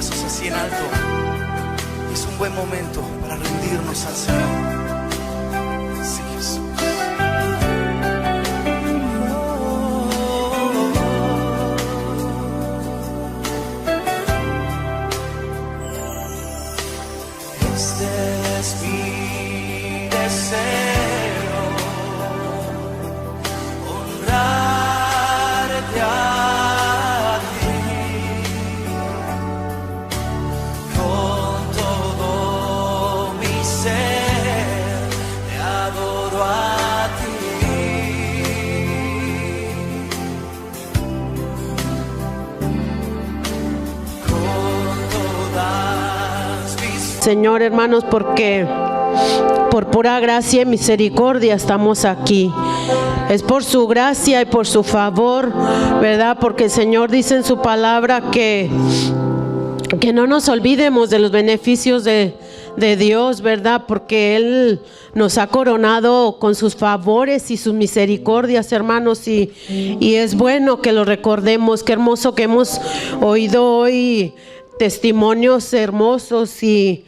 brazos así en alto. Es un buen momento para rendirnos al Señor. Sí, Jesús. Este es mi deseo, honrarte a ti con todo mi ser, te adoro a ti. Con todas mis Señor, hermanos, porque por pura gracia y misericordia estamos aquí. Es por su gracia y por su favor, ¿verdad? Porque el Señor dice en su palabra que no nos olvidemos de los beneficios de Dios, ¿verdad? Porque Él nos ha coronado con sus favores y sus misericordias, hermanos, y es bueno que lo recordemos. Qué hermoso que hemos oído hoy testimonios hermosos y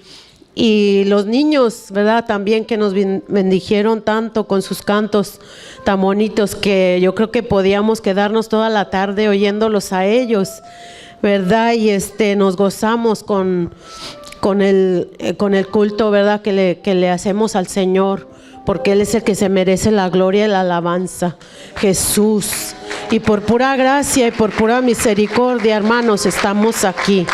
los niños, ¿verdad? También que nos bendijeron tanto con sus cantos tan bonitos, que yo creo que podíamos quedarnos toda la tarde oyéndolos a ellos, ¿verdad? Y nos gozamos con el culto, ¿verdad? Que le hacemos al Señor, porque Él es el que se merece la gloria y la alabanza, Jesús. Y por pura gracia y por pura misericordia, hermanos, estamos aquí.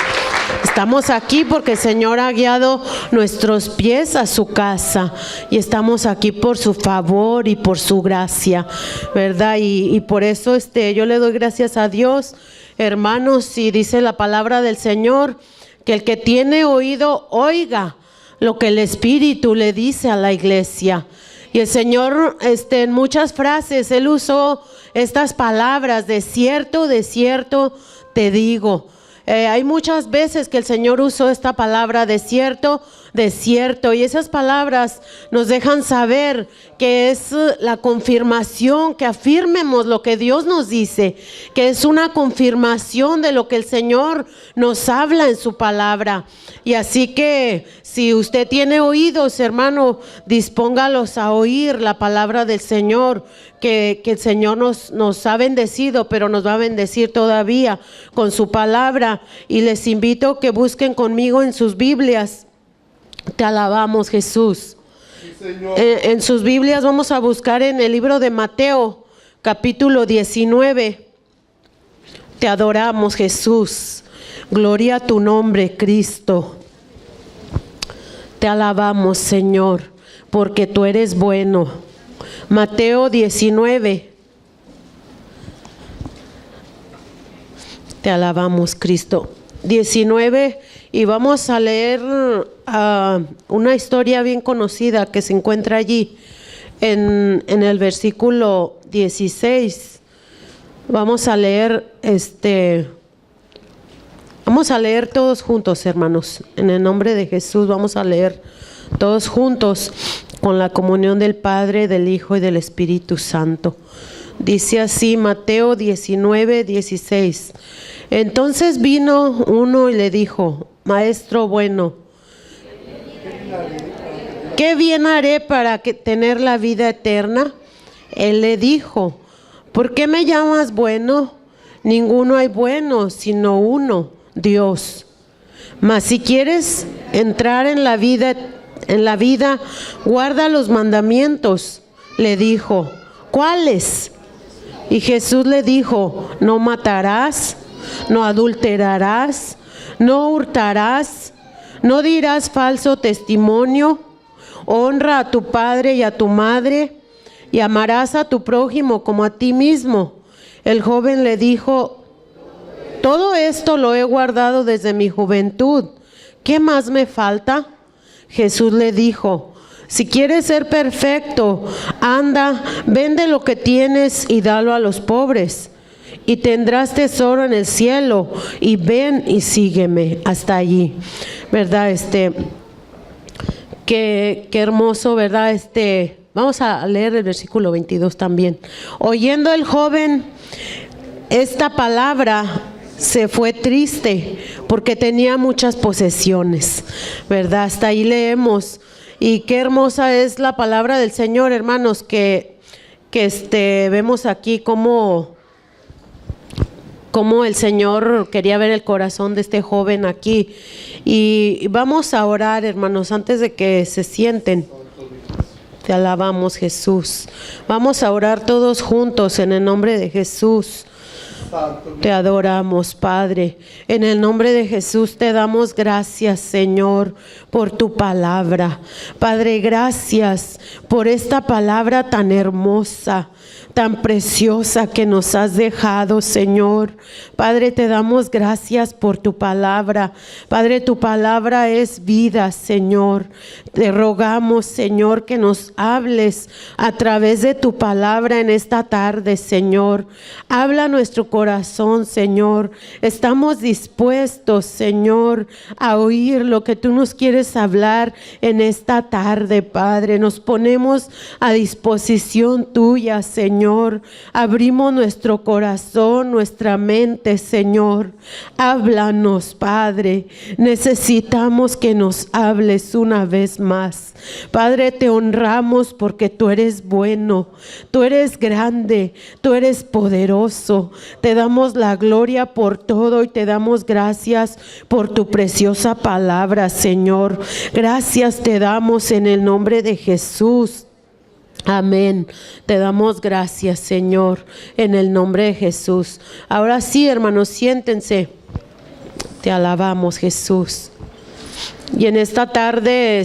Estamos aquí porque el Señor ha guiado nuestros pies a su casa, y estamos aquí por su favor y por su gracia, ¿verdad? Y por eso yo le doy gracias a Dios, hermanos, y dice la palabra del Señor que el que tiene oído oiga lo que el Espíritu le dice a la iglesia. Y el Señor, en muchas frases, Él usó estas palabras: de cierto te digo. Hay muchas veces que el Señor usó esta palabra, de cierto, y esas palabras nos dejan saber que es la confirmación, que afirmemos lo que Dios nos dice, que es una confirmación de lo que el Señor nos habla en su palabra. Y así que si usted tiene oídos, hermano, dispóngalos a oír la palabra del Señor, que el Señor nos ha bendecido, pero nos va a bendecir todavía con su palabra. Y les invito que busquen conmigo en sus Biblias. Te alabamos, Jesús. Sí, Señor. En sus Biblias vamos a buscar en el libro de Mateo, capítulo 19. Te adoramos, Jesús. Gloria a tu nombre, Cristo. Te alabamos, Señor, porque tú eres bueno. Mateo 19. Te alabamos, Cristo. 19, y vamos a leer una historia bien conocida que se encuentra allí en el versículo 16. Vamos a leer vamos a leer todos juntos, hermanos. En el nombre de Jesús vamos a leer todos juntos con la comunión del Padre, del Hijo y del Espíritu Santo. Dice así, Mateo 19, 16. Entonces vino uno y le dijo: Maestro bueno, ¿qué bien haré para tener la vida eterna? Él le dijo: ¿por qué me llamas bueno? Ninguno hay bueno, sino uno, Dios. Mas si quieres entrar en la vida, guarda los mandamientos. Le dijo: ¿cuáles? Y Jesús le dijo: no matarás, no adulterarás, no hurtarás, no dirás falso testimonio, honra a tu padre y a tu madre, y amarás a tu prójimo como a ti mismo. El joven le dijo: todo esto lo he guardado desde mi juventud. ¿Qué más me falta? Jesús le dijo: si quieres ser perfecto, anda, vende lo que tienes y dalo a los pobres, y tendrás tesoro en el cielo, y ven y sígueme. Hasta allí, ¿verdad? Qué hermoso, ¿verdad? Vamos a leer el versículo 22 también. Oyendo el joven esta palabra, se fue triste porque tenía muchas posesiones, ¿verdad? Hasta ahí leemos. Y qué hermosa es la palabra del Señor, hermanos, que vemos aquí cómo el Señor quería ver el corazón de este joven aquí. Y vamos a orar, hermanos, antes de que se sienten. Te alabamos, Jesús. Vamos a orar todos juntos en el nombre de Jesús. Te adoramos, Padre. En el nombre de Jesús te damos gracias, Señor, por tu palabra. Padre, gracias por esta palabra tan hermosa, tan preciosa que nos has dejado, Señor. Padre, te damos gracias por tu palabra. Padre, tu palabra es vida, Señor. Te rogamos, Señor, que nos hables a través de tu palabra en esta tarde, Señor. Habla nuestro corazón, Señor. Estamos dispuestos, Señor, a oír lo que tú nos quieres hablar en esta tarde, Padre. Nos ponemos a disposición tuya, Señor. Abrimos nuestro corazón, nuestra mente, Señor. Háblanos, Padre. Necesitamos que nos hables una vez más. Padre, te honramos porque tú eres bueno, tú eres grande, tú eres poderoso. Te damos la gloria por todo y te damos gracias por tu preciosa palabra, Señor. Gracias te damos en el nombre de Jesús. Amén. Te damos gracias, Señor, en el nombre de Jesús. Ahora sí, hermanos, siéntense. Te alabamos, Jesús. Y en esta tarde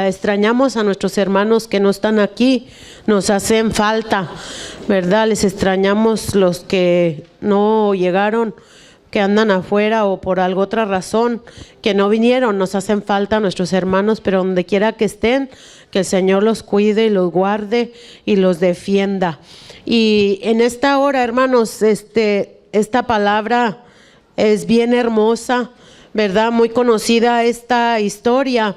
extrañamos a nuestros hermanos que no están aquí, nos hacen falta, ¿verdad? Les extrañamos los que no llegaron, que andan afuera o por alguna otra razón que no vinieron. Nos hacen falta nuestros hermanos, pero donde quiera que estén, que el Señor los cuide y los guarde y los defienda. Y en esta hora, hermanos, esta palabra es bien hermosa, ¿verdad? Muy conocida esta historia.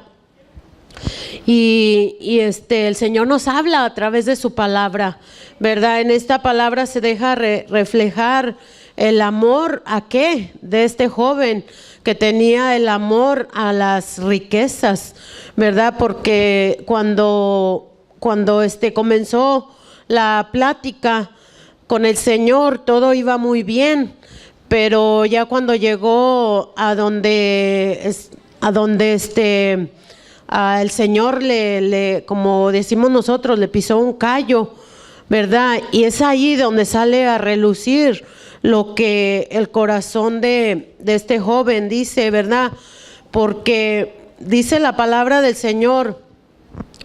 Y el Señor nos habla a través de su palabra, ¿verdad? En esta palabra se deja reflejar el amor ¿a qué? De este joven que tenía el amor a las riquezas, ¿verdad? Porque cuando comenzó la plática con el Señor, todo iba muy bien, pero ya cuando llegó a donde el Señor como decimos nosotros, le pisó un callo, ¿verdad? Y es ahí donde sale a relucir lo que el corazón de este joven dice, ¿verdad? Porque dice la palabra del Señor,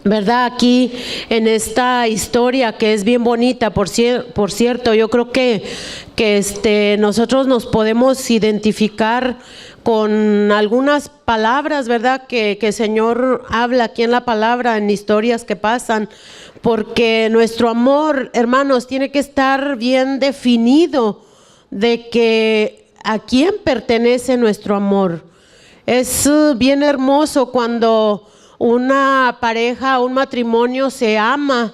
¿verdad? Aquí en esta historia que es bien bonita, por cierto, yo creo que nosotros nos podemos identificar con algunas palabras, ¿verdad? Que el Señor habla aquí en la palabra, en historias que pasan, porque nuestro amor, hermanos, tiene que estar bien definido de que a quién pertenece nuestro amor. Es bien hermoso cuando una pareja, un matrimonio se ama,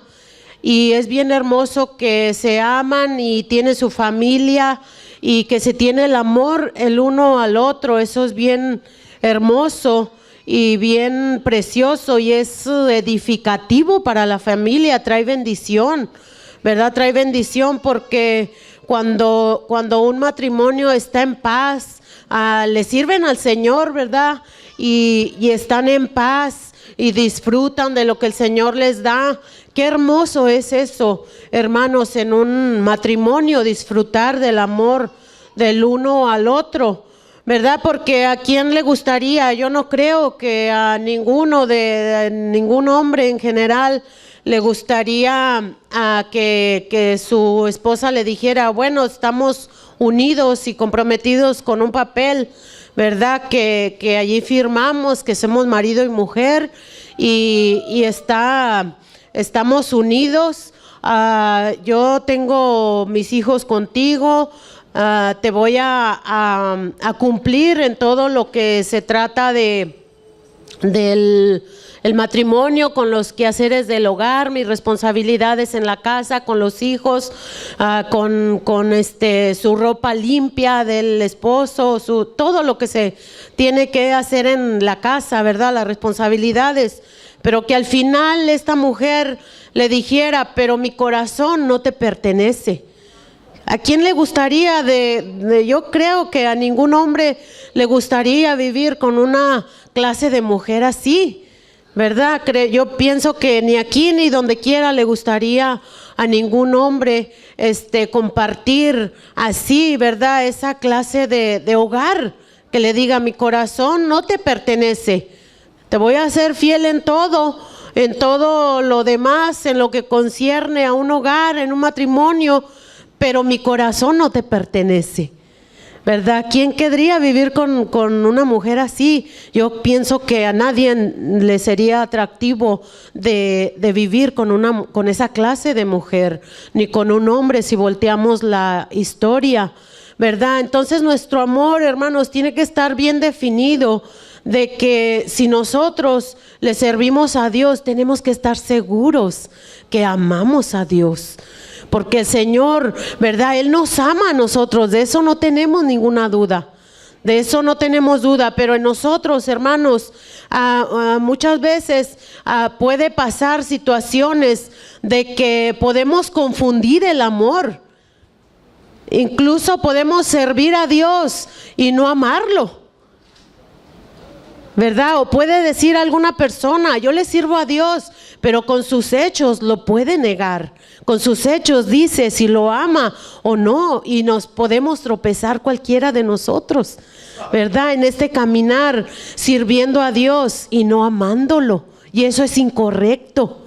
y es bien hermoso que se aman y tienen su familia y que se tiene el amor el uno al otro. Eso es bien hermoso y bien precioso y es edificativo para la familia, trae bendición, ¿verdad? Trae bendición porque cuando un matrimonio está en paz, le sirven al Señor, ¿verdad? Y están en paz y disfrutan de lo que el Señor les da. Qué hermoso es eso, hermanos, en un matrimonio, disfrutar del amor del uno al otro, ¿verdad? Porque a quién le gustaría, yo no creo que a ningún hombre en general le gustaría que su esposa le dijera, bueno, estamos unidos y comprometidos con un papel, ¿verdad? Que allí firmamos que somos marido y mujer y estamos unidos. Yo tengo mis hijos contigo. Te voy a cumplir en todo lo que se trata del el matrimonio, con los quehaceres del hogar, mis responsabilidades en la casa, con los hijos, con su ropa limpia del esposo, todo lo que se tiene que hacer en la casa, ¿verdad? Las responsabilidades. Pero que al final esta mujer le dijera, pero mi corazón no te pertenece. ¿A quién le gustaría yo creo que a ningún hombre le gustaría vivir con una clase de mujer así, ¿verdad? Yo pienso que ni aquí ni donde quiera le gustaría a ningún hombre compartir así, ¿verdad? Esa clase de hogar, que le diga, mi corazón no te pertenece, te voy a ser fiel en todo lo demás, en lo que concierne a un hogar, en un matrimonio, pero mi corazón no te pertenece, ¿verdad? ¿Quién querría vivir con una mujer así? Yo pienso que a nadie le sería atractivo de vivir con esa clase de mujer, ni con un hombre si volteamos la historia, ¿verdad? Entonces nuestro amor, hermanos, tiene que estar bien definido, de que si nosotros le servimos a Dios, tenemos que estar seguros que amamos a Dios. Porque el Señor, ¿verdad? Él nos ama a nosotros, de eso no tenemos ninguna duda. De eso no tenemos duda, pero en nosotros, hermanos, muchas veces puede pasar situaciones de que podemos confundir el amor. Incluso podemos servir a Dios y no amarlo, ¿verdad? O puede decir alguna persona, yo le sirvo a Dios, pero con sus hechos lo puede negar. Con sus hechos dice si lo ama o no, y nos podemos tropezar cualquiera de nosotros, ¿verdad? En este caminar sirviendo a Dios y no amándolo, y eso es incorrecto.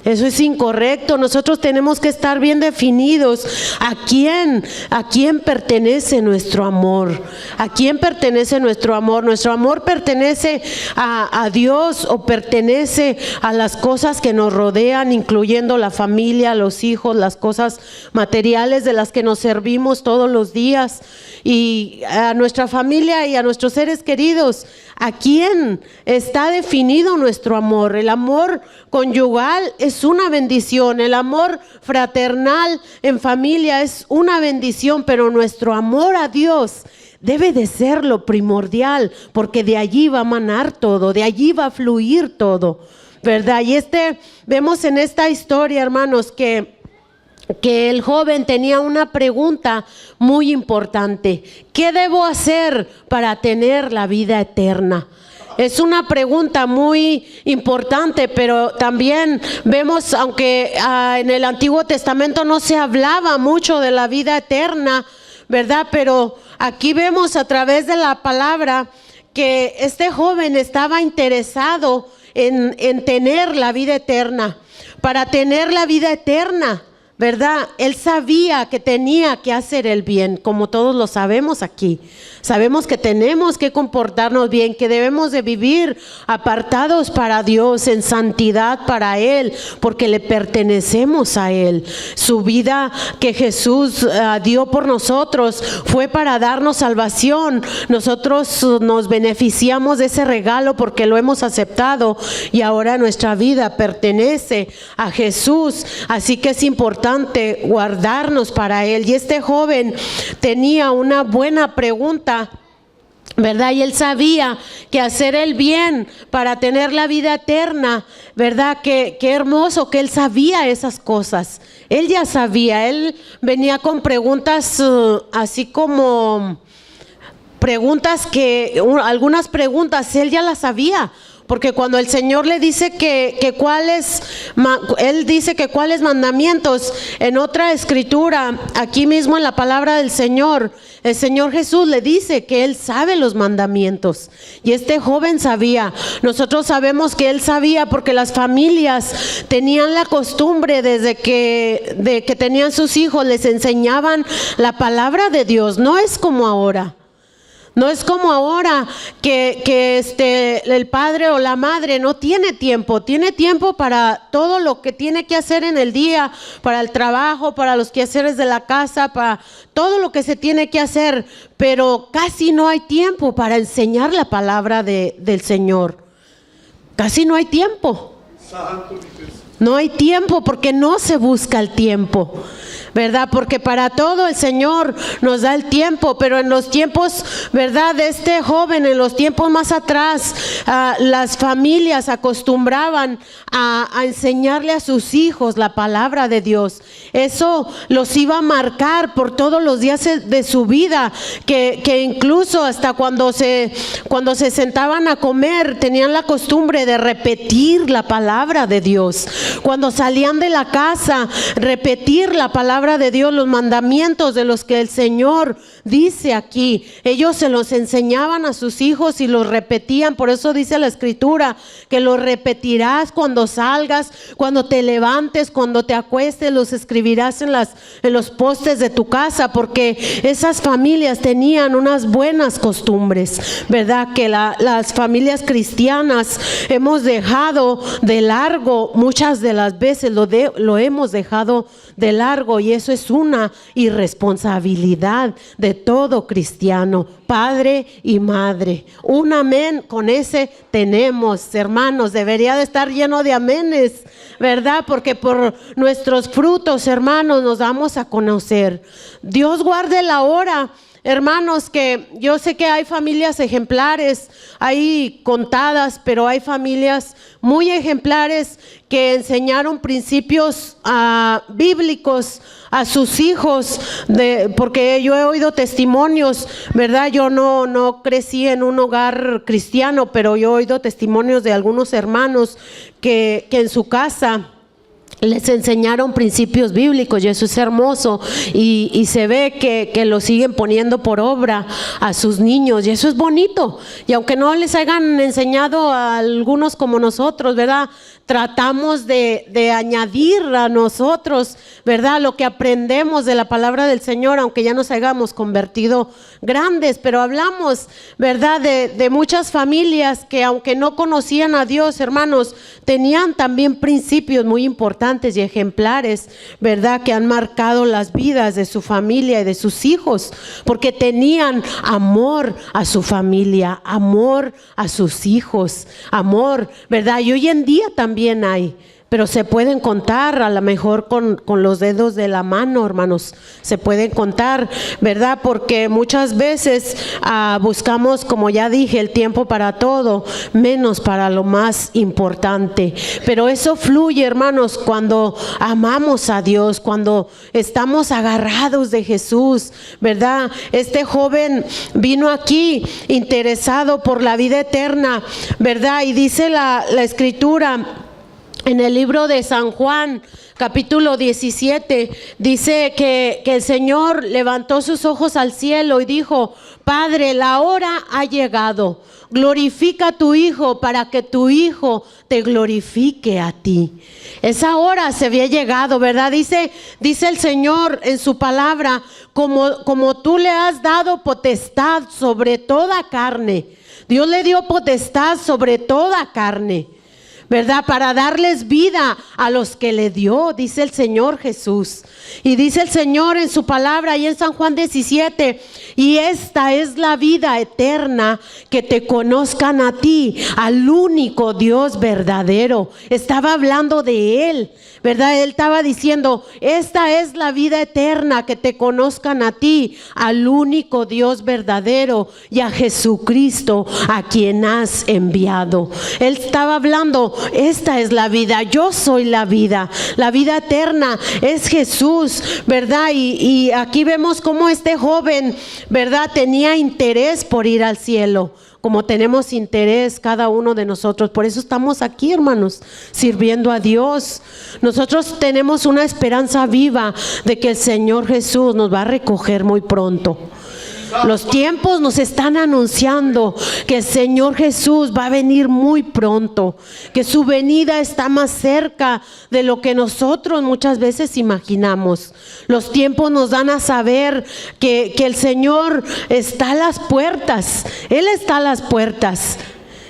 Eso es incorrecto. Nosotros tenemos que estar bien definidos a quién pertenece nuestro amor. ¿A quién pertenece nuestro amor? ¿Nuestro amor pertenece a Dios o pertenece a las cosas que nos rodean, incluyendo la familia, los hijos, las cosas materiales de las que nos servimos todos los días? Y a nuestra familia y a nuestros seres queridos, ¿a quién está definido nuestro amor? El amor conyugal es una bendición, el amor fraternal en familia es una bendición, pero nuestro amor a Dios debe de ser lo primordial, porque de allí va a manar todo, de allí va a fluir todo, ¿verdad? Y vemos en esta historia, hermanos, que el joven tenía una pregunta muy importante: ¿qué debo hacer para tener la vida eterna? Es una pregunta muy importante, pero también vemos, aunque en el Antiguo Testamento no se hablaba mucho de la vida eterna, ¿verdad? Pero aquí vemos a través de la palabra que este joven estaba interesado en tener la vida eterna. Para tener la vida eterna, ¿verdad? Él sabía que tenía que hacer el bien, como todos lo sabemos aquí. Sabemos que tenemos que comportarnos bien, que debemos de vivir apartados para Dios, en santidad para Él, porque le pertenecemos a Él. Su vida que Jesús dio por nosotros fue para darnos salvación. Nosotros nos beneficiamos de ese regalo porque lo hemos aceptado, y ahora nuestra vida pertenece a Jesús. Así que es importante guardarnos para Él. Y este joven tenía una buena pregunta, ¿verdad? Y él sabía que hacer el bien para tener la vida eterna, ¿verdad? Qué hermoso que él sabía esas cosas. Él ya sabía, él venía con preguntas así como preguntas algunas preguntas él ya las sabía. Porque cuando el Señor le dice Él dice que cuáles mandamientos, en otra escritura, aquí mismo en la palabra del Señor, el Señor Jesús le dice que Él sabe los mandamientos. Y este joven sabía. Nosotros sabemos que él sabía porque las familias tenían la costumbre de que tenían sus hijos, les enseñaban la palabra de Dios. No es como ahora. No es como ahora que el padre o la madre no tiene tiempo para todo lo que tiene que hacer en el día, para el trabajo, para los quehaceres de la casa, para todo lo que se tiene que hacer, pero casi no hay tiempo para enseñar la palabra del Señor. casi no hay tiempo. No hay tiempo porque no se busca el tiempo, ¿verdad? Porque para todo el Señor nos da el tiempo, pero en los tiempos, ¿verdad?, de este joven, en los tiempos más atrás, las familias acostumbraban a enseñarle a sus hijos la palabra de Dios. Eso los iba a marcar por todos los días de su vida, que incluso hasta cuando se sentaban a comer, tenían la costumbre de repetir la palabra de Dios. Cuando salían de la casa, repetir la palabra de Dios, los mandamientos de los que el Señor dice aquí. Ellos se los enseñaban a sus hijos y los repetían. Por eso dice la Escritura que los repetirás cuando salgas, cuando te levantes, cuando te acuestes, los escribirás en los postes de tu casa, porque esas familias tenían unas buenas costumbres, ¿verdad? Que las familias cristianas hemos dejado de largo, muchas de las veces lo hemos dejado de largo, y eso es una irresponsabilidad de todo cristiano, padre y madre. Un amén con ese tenemos, hermanos. Debería de estar lleno de amenes, ¿verdad? Porque por nuestros frutos, hermanos, nos damos a conocer. Dios guarde la hora. Hermanos, que yo sé que hay familias ejemplares, hay contadas, pero hay familias muy ejemplares que enseñaron principios bíblicos a sus hijos, porque yo he oído testimonios, ¿verdad? Yo no crecí en un hogar cristiano, pero yo he oído testimonios de algunos hermanos que en su casa les enseñaron principios bíblicos, y eso es hermoso, y se ve que lo siguen poniendo por obra a sus niños, y eso es bonito. Y aunque no les hayan enseñado a algunos como nosotros, ¿verdad?, tratamos de añadir a nosotros, ¿verdad?, lo que aprendemos de la palabra del Señor, aunque ya nos hayamos convertido grandes. Pero hablamos, ¿verdad?, de muchas familias que, aunque no conocían a Dios, hermanos, tenían también principios muy importantes y ejemplares, ¿verdad?, que han marcado las vidas de su familia y de sus hijos, porque tenían amor a su familia, amor a sus hijos, amor, ¿verdad? Y hoy en día también hay, pero se pueden contar a lo mejor con los dedos de la mano, hermanos. Se pueden contar, ¿verdad? Porque muchas veces buscamos, como ya dije, el tiempo para todo, menos para lo más importante. Pero eso fluye, hermanos, cuando amamos a Dios, cuando estamos agarrados de Jesús, ¿verdad? Este joven vino aquí interesado por la vida eterna, ¿verdad? Y dice la Escritura en el libro de San Juan, capítulo 17, dice que el Señor levantó sus ojos al cielo y dijo: Padre, la hora ha llegado, glorifica a tu Hijo para que tu Hijo te glorifique a ti. Esa hora se había llegado, ¿verdad? Dice el Señor en su palabra: como tú le has dado potestad sobre toda carne. Dios le dio potestad sobre toda carne, ¿verdad?, para darles vida a los que le dio, dice el Señor Jesús. Y dice el Señor en su palabra, ahí en San Juan 17: y esta es la vida eterna, que te conozcan a ti, al único Dios verdadero. Estaba hablando de Él, ¿verdad? Él estaba diciendo: esta es la vida eterna, que te conozcan a ti, al único Dios verdadero, y a Jesucristo, a quien has enviado. Él estaba hablando: esta es la vida, yo soy la vida eterna es Jesús, ¿verdad? Y aquí vemos cómo este joven, ¿verdad?, tenía interés por ir al cielo, como tenemos interés cada uno de nosotros. Por eso estamos aquí, hermanos, sirviendo a Dios. Nosotros tenemos una esperanza viva de que el Señor Jesús nos va a recoger muy pronto. Los tiempos nos están anunciando que el Señor Jesús va a venir muy pronto, que su venida está más cerca de lo que nosotros muchas veces imaginamos. Los tiempos nos dan a saber que el Señor está a las puertas. Él está a las puertas.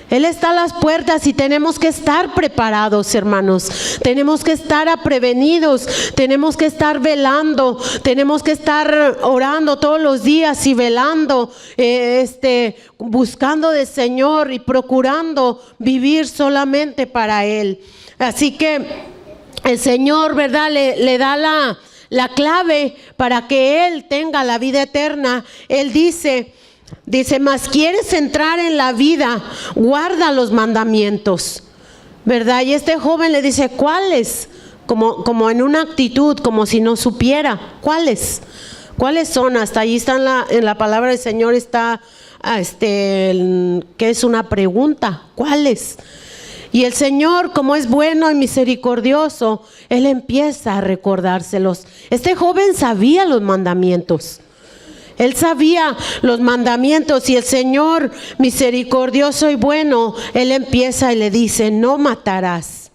Él está a las puertas y tenemos que estar preparados, hermanos. Tenemos que estar prevenidos, tenemos que estar velando, tenemos que estar orando todos los días y velando, buscando del Señor y procurando vivir solamente para Él. Así que el Señor, ¿verdad?, le da la clave para que Él tenga la vida eterna. Él dice, mas quieres entrar en la vida, guarda los mandamientos, ¿verdad? Y este joven le dice, ¿cuáles? Como en una actitud, como si no supiera. ¿Cuáles son? Hasta ahí está en la palabra del Señor está, que es una pregunta. ¿Cuáles? Y el Señor, como es bueno y misericordioso, Él empieza a recordárselos. Este joven sabía los mandamientos. Él sabía los mandamientos, y el Señor misericordioso y bueno, Él empieza y le dice, no matarás,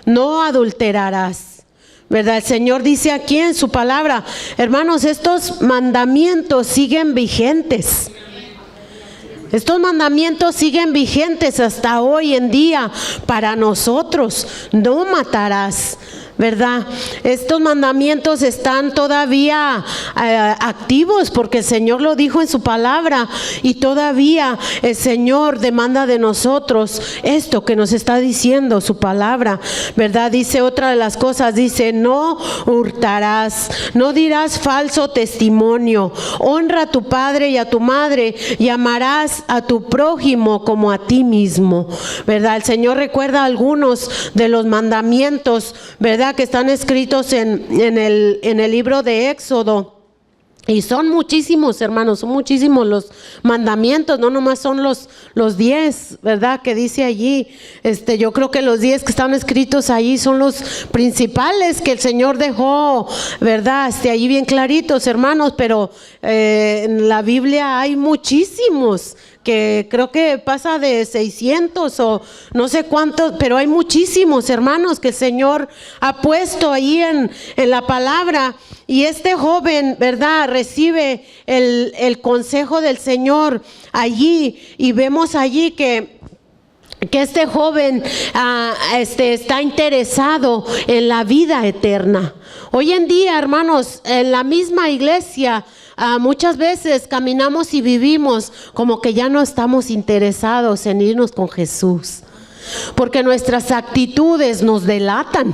no adulterarás, ¿verdad? El Señor dice aquí en su palabra, hermanos, estos mandamientos siguen vigentes. Estos mandamientos siguen vigentes hasta hoy en día para nosotros. No matarás, ¿verdad? Estos mandamientos están todavía activos porque el Señor lo dijo en su palabra, y todavía el Señor demanda de nosotros esto que nos está diciendo su palabra, ¿verdad? Dice otra de las cosas, dice, no hurtarás, no dirás falso testimonio, honra a tu padre y a tu madre, y amarás a tu prójimo como a ti mismo, ¿verdad? El Señor recuerda algunos de los mandamientos, ¿verdad?, que están escritos en el libro de Éxodo. Y son muchísimos, hermanos, son muchísimos los mandamientos, no nomás son los 10, ¿verdad?, que dice allí. Yo creo que los 10 que están escritos allí son los principales que el Señor dejó, ¿verdad?, allí bien claritos, hermanos, pero en la Biblia hay muchísimos, que creo que pasa de 600 o no sé cuántos, pero hay muchísimos, hermanos, que el Señor ha puesto ahí en la palabra. Y este joven, ¿verdad?, recibe el consejo del Señor allí, y vemos allí que este joven está interesado en la vida eterna. Hoy en día, hermanos, en la misma iglesia, muchas veces caminamos y vivimos como que ya no estamos interesados en irnos con Jesús, porque nuestras actitudes nos delatan.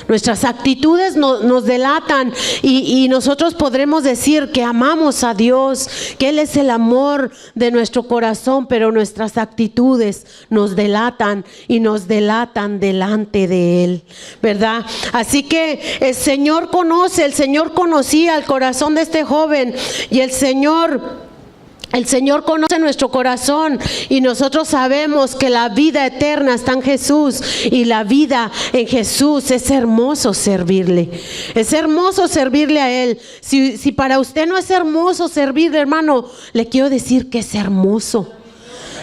Nuestras actitudes nos delatan, y nosotros podremos decir que amamos a Dios, que Él es el amor de nuestro corazón, pero nuestras actitudes nos delatan y nos delatan delante de Él, ¿verdad? Así que el Señor conocía el corazón de este joven, y el Señor conoce nuestro corazón, y nosotros sabemos que la vida eterna está en Jesús, y la vida en Jesús es hermoso servirle. Es hermoso servirle a Él. Si para usted no es hermoso servirle, hermano, le quiero decir que es hermoso.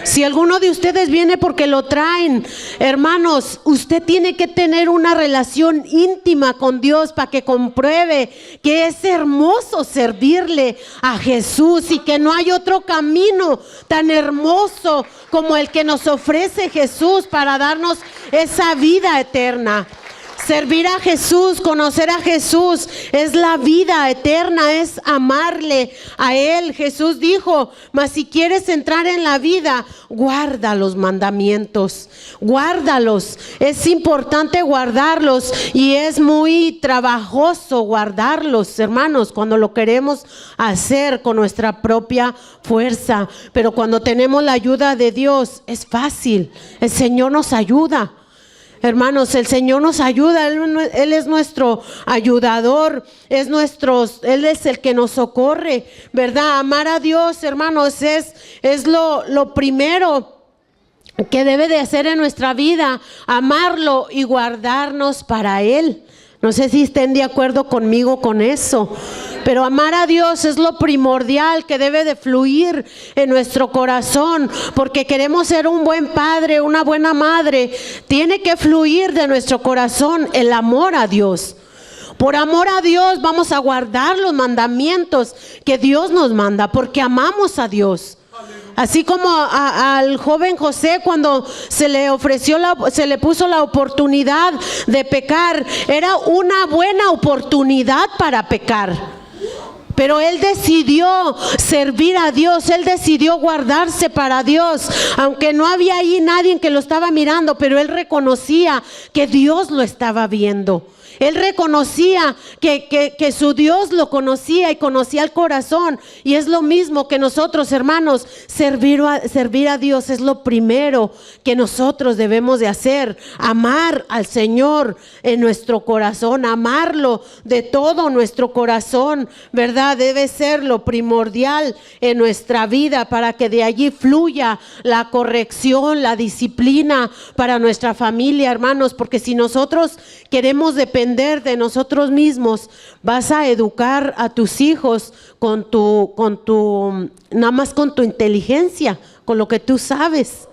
Si alguno de ustedes viene porque lo traen, hermanos, usted tiene que tener una relación íntima con Dios para que compruebe que es hermoso servirle a Jesús, y que no hay otro camino tan hermoso como el que nos ofrece Jesús para darnos esa vida eterna. Servir a Jesús, conocer a Jesús, es la vida eterna, es amarle a Él. Jesús dijo, mas si quieres entrar en la vida, guarda los mandamientos, guárdalos. Es importante guardarlos, y es muy trabajoso guardarlos, hermanos, cuando lo queremos hacer con nuestra propia fuerza. Pero cuando tenemos la ayuda de Dios, es fácil. El Señor nos ayuda. Hermanos, el Señor nos ayuda, Él es nuestro ayudador, Él es el que nos socorre, ¿verdad? Amar a Dios, hermanos, es lo primero que debe de hacer en nuestra vida, amarlo y guardarnos para Él. No sé si estén de acuerdo conmigo con eso, pero amar a Dios es lo primordial que debe de fluir en nuestro corazón, porque queremos ser un buen padre, una buena madre. Tiene que fluir de nuestro corazón el amor a Dios. Por amor a Dios vamos a guardar los mandamientos que Dios nos manda, porque amamos a Dios. Así como al joven José, cuando se le puso la oportunidad de pecar, era una buena oportunidad para pecar. Pero él decidió servir a Dios, él decidió guardarse para Dios, aunque no había ahí nadie que lo estaba mirando, pero él reconocía que Dios lo estaba viendo. Él reconocía que su Dios lo conocía y conocía el corazón. Y es lo mismo que nosotros, hermanos, servir a Dios es lo primero que nosotros debemos de hacer. Amar al Señor en nuestro corazón, amarlo de todo nuestro corazón, ¿verdad? Debe ser lo primordial en nuestra vida para que de allí fluya la corrección, la disciplina para nuestra familia, hermanos. Porque si nosotros queremos depender de nosotros mismos, vas a educar a tus hijos nada más con tu inteligencia, con lo que tú sabes.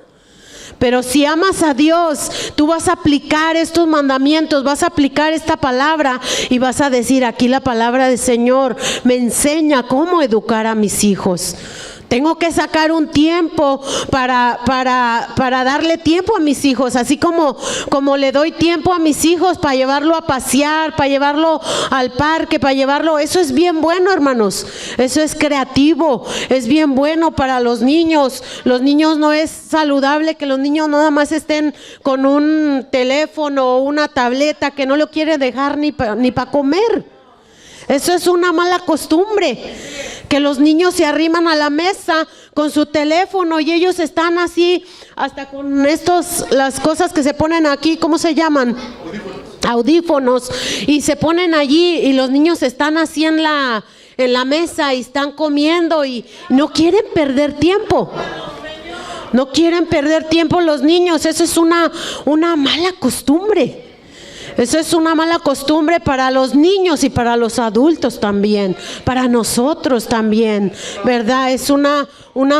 Pero si amas a Dios, tú vas a aplicar estos mandamientos, vas a aplicar esta palabra y vas a decir: aquí la palabra del Señor me enseña cómo educar a mis hijos. Tengo que sacar un tiempo para darle tiempo a mis hijos, así como le doy tiempo a mis hijos para llevarlo a pasear, para llevarlo al parque, para llevarlo. Eso es bien bueno, hermanos. Eso es creativo, es bien bueno para los niños. Los niños, no es saludable que los niños nada más estén con un teléfono o una tableta que no lo quieren dejar ni para comer. Eso es una mala costumbre, que los niños se arriman a la mesa con su teléfono y ellos están así, hasta con las cosas que se ponen aquí, ¿cómo se llaman? Audífonos. Y se ponen allí y los niños están así en la mesa y están comiendo y no quieren perder tiempo. No quieren perder tiempo los niños. Eso es una mala costumbre. Eso es una mala costumbre para los niños y para los adultos también, para nosotros también, ¿verdad? Es una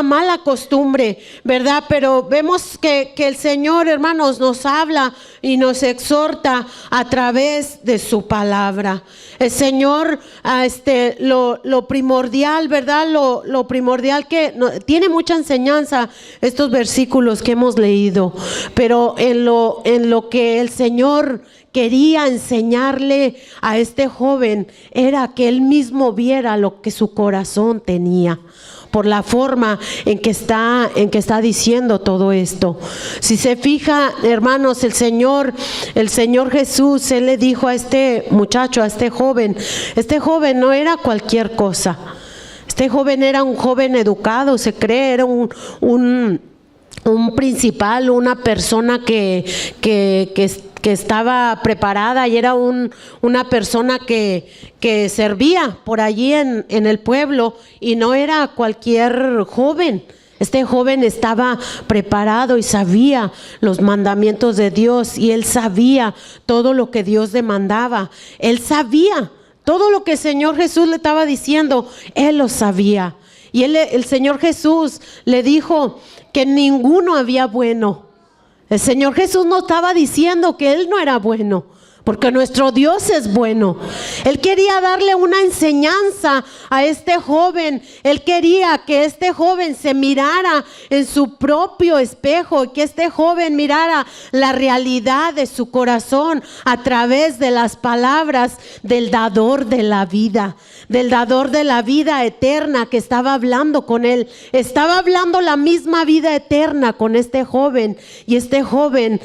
mala costumbre, ¿verdad? Pero vemos que el Señor, hermanos, nos habla y nos exhorta a través de su palabra. El Señor, lo primordial, ¿verdad? Lo primordial tiene mucha enseñanza estos versículos que hemos leído, pero en lo que el Señor quería enseñarle a este joven era que él mismo viera lo que su corazón tenía, por la forma en que está diciendo todo esto. Si se fija, hermanos, el Señor Jesús, Él le dijo a este muchacho, a este joven no era cualquier cosa. Este joven era un joven educado, se cree, era un principal, una persona que estaba preparada y era una persona que servía por allí en el pueblo, y no era cualquier joven. Este joven estaba preparado y sabía los mandamientos de Dios, y él sabía todo lo que Dios demandaba. Él sabía todo lo que el Señor Jesús le estaba diciendo, él lo sabía. Y el Señor Jesús le dijo que ninguno había bueno. El Señor Jesús no estaba diciendo que Él no era bueno, porque nuestro Dios es bueno. Él quería darle una enseñanza a este joven. Él quería que este joven se mirara en su propio espejo, y que este joven mirara la realidad de su corazón a través de las palabras del dador de la vida, del dador de la vida eterna que estaba hablando con él. Estaba hablando la misma vida eterna con este joven, y este joven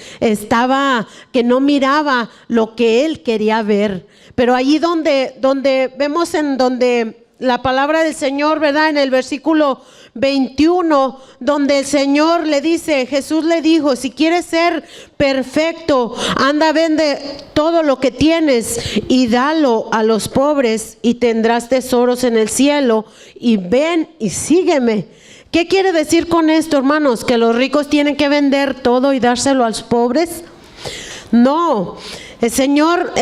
que no miraba lo que él quería ver. Pero allí donde vemos donde la palabra del Señor, ¿verdad? En el versículo 21, donde el Señor le dice, Jesús le dijo: si quieres ser perfecto, anda, vende todo lo que tienes y dalo a los pobres, y tendrás tesoros en el cielo, y ven y sígueme. ¿Qué quiere decir con esto, hermanos? ¿Que los ricos tienen que vender todo y dárselo a los pobres? No. El Señor,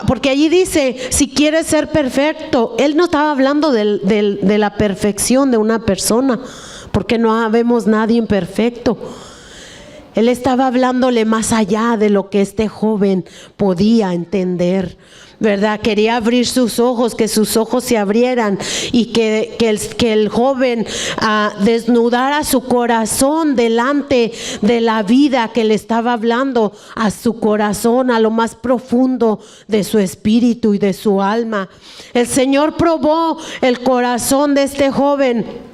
porque allí dice, si quieres ser perfecto. Él no estaba hablando de la perfección de una persona, porque no vemos nadie imperfecto. Él estaba hablándole más allá de lo que este joven podía entender, ¿verdad? Quería abrir sus ojos, que sus ojos se abrieran y que el joven desnudara su corazón delante de la vida que le estaba hablando a su corazón, a lo más profundo de su espíritu y de su alma. El Señor probó el corazón de este joven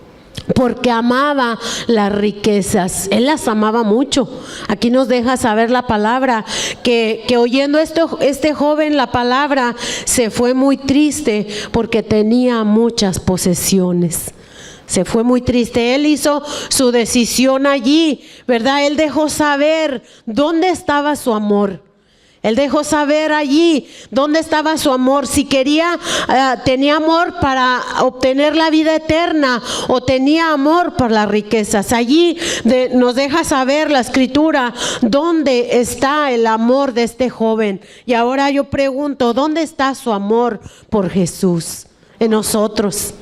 porque amaba las riquezas. Él las amaba mucho. Aquí nos deja saber la palabra que oyendo este joven la palabra, se fue muy triste porque tenía muchas posesiones. Se fue muy triste. Él hizo su decisión allí, ¿verdad? Él dejó saber dónde estaba su amor. Él dejó saber allí dónde estaba su amor. Si tenía amor para obtener la vida eterna o tenía amor por las riquezas. Allí nos deja saber la escritura dónde está el amor de este joven. Y ahora yo pregunto, ¿dónde está su amor por Jesús en nosotros?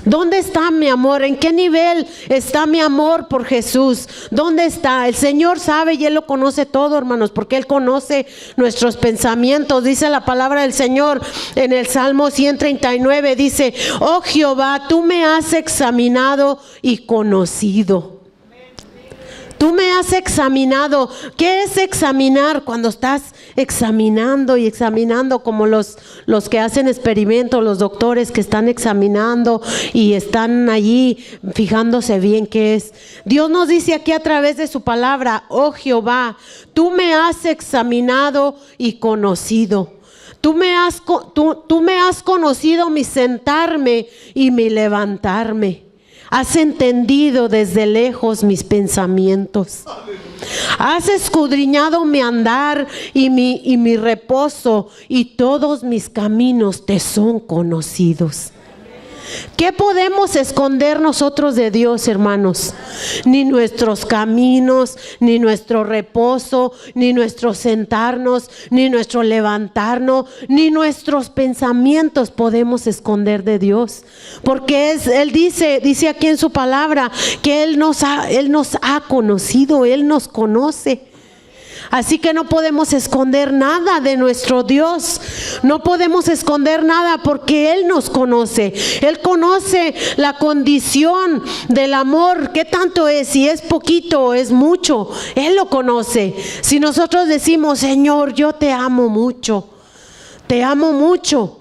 ¿Dónde está mi amor? ¿En qué nivel está mi amor por Jesús? ¿Dónde está? El Señor sabe y Él lo conoce todo, hermanos, porque Él conoce nuestros pensamientos. Dice la palabra del Señor en el Salmo 139, dice: oh Jehová, tú me has examinado y conocido. Tú me has examinado. ¿Qué es examinar? Cuando estás examinando y examinando, como los que hacen experimentos, los doctores que están examinando y están allí fijándose bien qué es. Dios nos dice aquí a través de su palabra: oh Jehová, tú me has examinado y conocido. Tú me has conocido mi sentarme y mi levantarme. Has entendido desde lejos mis pensamientos. Has escudriñado mi andar y mi reposo, y todos mis caminos te son conocidos. ¿Qué podemos esconder nosotros de Dios, hermanos? Ni nuestros caminos, ni nuestro reposo, ni nuestro sentarnos, ni nuestro levantarnos, ni nuestros pensamientos podemos esconder de Dios. Porque Él dice aquí en su palabra que Él nos ha conocido, Él nos conoce. Así que no podemos esconder nada de nuestro Dios. No podemos esconder nada porque Él nos conoce. Él conoce la condición del amor. ¿Qué tanto es? Si es poquito o es mucho. Él lo conoce. Si nosotros decimos: Señor, yo te amo mucho. Te amo mucho.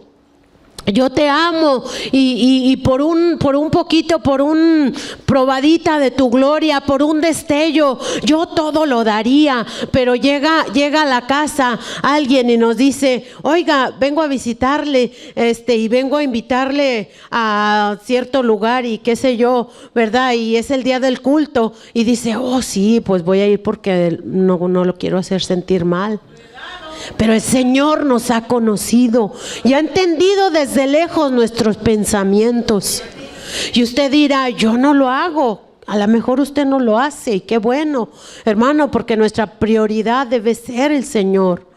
Yo te amo y por un poquito, por un probadita de tu gloria, por un destello, yo todo lo daría. Pero llega a la casa alguien y nos dice: oiga, vengo a visitarle y vengo a invitarle a cierto lugar y qué sé yo, ¿verdad? Y es el día del culto y dice: oh sí, pues voy a ir porque no lo quiero hacer sentir mal. Pero el Señor nos ha conocido y ha entendido desde lejos nuestros pensamientos. Y usted dirá: yo no lo hago. A lo mejor usted no lo hace, y qué bueno, hermano, porque nuestra prioridad debe ser el Señor.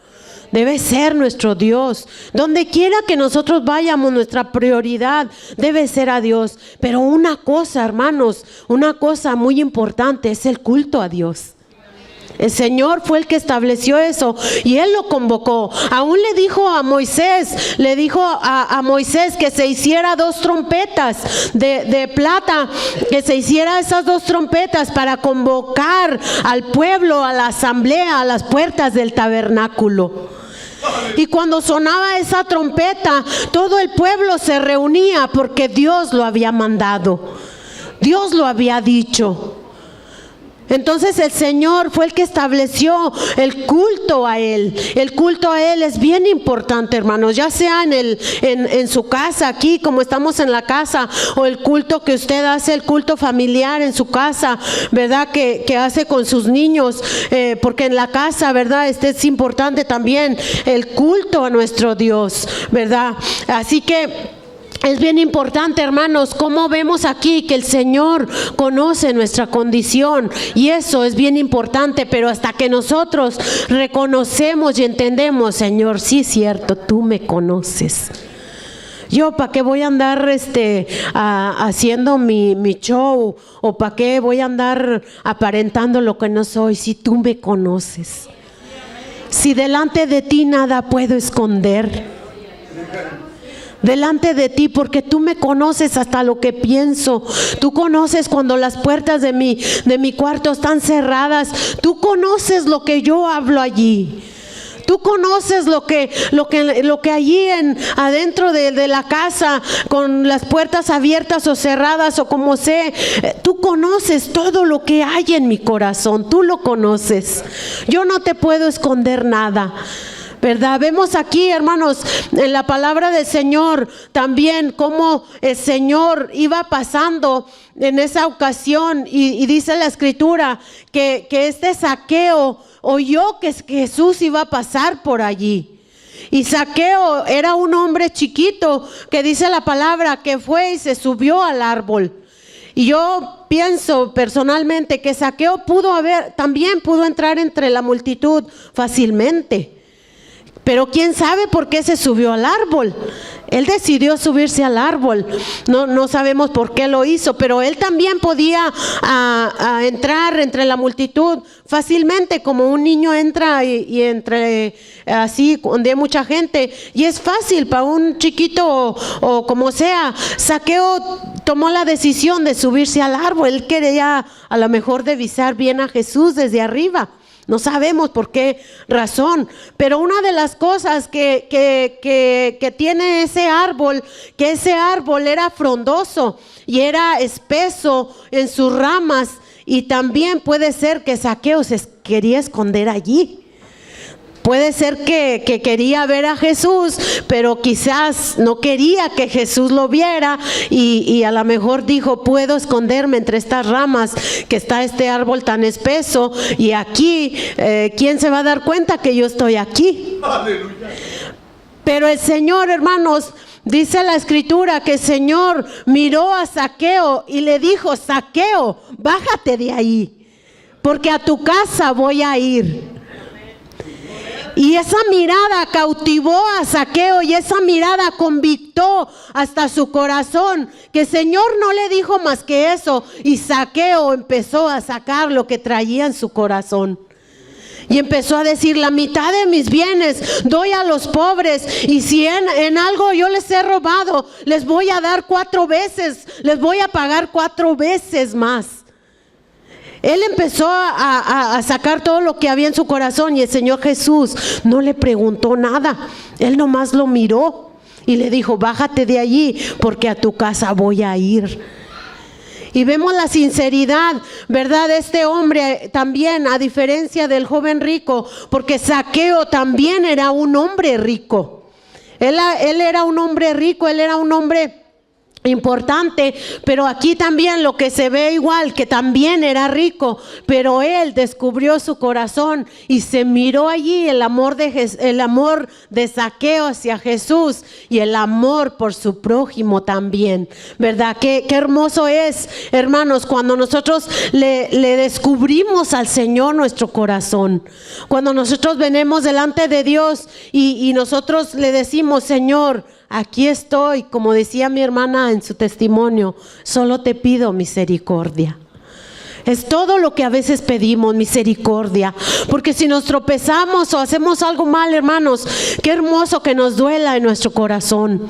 Debe ser nuestro Dios. Donde quiera que nosotros vayamos, nuestra prioridad debe ser a Dios. Pero una cosa, hermanos, una cosa muy importante es el culto a Dios. El Señor fue el que estableció eso y Él lo convocó. Aún le dijo a Moisés que se hiciera 2 trompetas de plata, que se hiciera esas 2 trompetas para convocar al pueblo a la asamblea, a las puertas del tabernáculo. Y cuando sonaba esa trompeta, todo el pueblo se reunía porque Dios lo había mandado. Dios lo había dicho. Entonces el Señor fue el que estableció el culto a Él. El culto a Él es bien importante, hermanos, ya sea en su casa, aquí como estamos en la casa, o el culto que usted hace, el culto familiar en su casa, ¿verdad? Que hace con sus niños, porque en la casa, ¿verdad? Es importante también el culto a nuestro Dios, ¿verdad? Así que es bien importante, hermanos, como vemos aquí que el Señor conoce nuestra condición, y eso es bien importante. Pero hasta que nosotros reconocemos y entendemos: Señor, sí es cierto, tú me conoces. Yo, ¿para qué voy a andar haciendo mi show? ¿O para qué voy a andar aparentando lo que no soy? Si tú me conoces. Si delante de ti nada puedo esconder. Delante de ti, porque tú me conoces hasta lo que pienso. Tú conoces cuando las puertas de mi cuarto están cerradas. Tú conoces lo que yo hablo allí. Tú conoces lo que allí adentro de la casa, con las puertas abiertas o cerradas o como sé. Tú conoces todo lo que hay en mi corazón. Tú lo conoces. Yo no te puedo esconder nada, ¿verdad? Vemos aquí, hermanos, en la palabra del Señor también cómo el Señor iba pasando en esa ocasión y dice la Escritura que este Zaqueo oyó que Jesús iba a pasar por allí. Y Zaqueo era un hombre chiquito que dice la palabra que fue y se subió al árbol. Y yo pienso personalmente que Zaqueo también pudo entrar entre la multitud fácilmente. Pero quién sabe por qué se subió al árbol. Él decidió subirse al árbol. No sabemos por qué lo hizo, pero él también podía entrar entre la multitud fácilmente, como un niño entra y entre así donde hay mucha gente. Y es fácil para un chiquito o como sea. Zaqueo tomó la decisión de subirse al árbol. Él quería a lo mejor divisar bien a Jesús desde arriba. No sabemos por qué razón, pero una de las cosas que tiene ese árbol, que ese árbol era frondoso y era espeso en sus ramas, y también puede ser que Zaqueo se quería esconder allí. Puede ser que quería ver a Jesús, pero quizás no quería que Jesús lo viera y a lo mejor dijo, puedo esconderme entre estas ramas que está este árbol tan espeso, y aquí, ¿quién se va a dar cuenta que yo estoy aquí? Aleluya. Pero el Señor, hermanos, dice la Escritura que el Señor miró a Zaqueo y le dijo, Zaqueo, bájate de ahí, porque a tu casa voy a ir. Y esa mirada cautivó a Zaqueo, y esa mirada convictó hasta su corazón, que el Señor no le dijo más que eso, y Zaqueo empezó a sacar lo que traía en su corazón. Y empezó a decir, la mitad de mis bienes doy a los pobres, y si en algo yo les he robado, les voy a dar 4 veces, les voy a pagar 4 veces más. Él empezó a sacar todo lo que había en su corazón, y el Señor Jesús no le preguntó nada. Él nomás lo miró y le dijo, bájate de allí, porque a tu casa voy a ir. Y vemos la sinceridad, ¿verdad?, de este hombre también, a diferencia del joven rico, porque Zaqueo también era un hombre rico. Él era un hombre rico, él era un hombre importante, pero aquí también lo que se ve igual, que también era rico, pero él descubrió su corazón y se miró allí el amor de Zaqueo hacia Jesús y el amor por su prójimo también, ¿verdad? Qué hermoso es, hermanos, cuando nosotros le descubrimos al Señor nuestro corazón, cuando nosotros venimos delante de Dios y nosotros le decimos, Señor, aquí estoy, como decía mi hermana en su testimonio, solo te pido misericordia. Es todo lo que a veces pedimos, misericordia. Porque si nos tropezamos o hacemos algo mal, hermanos, qué hermoso que nos duela en nuestro corazón.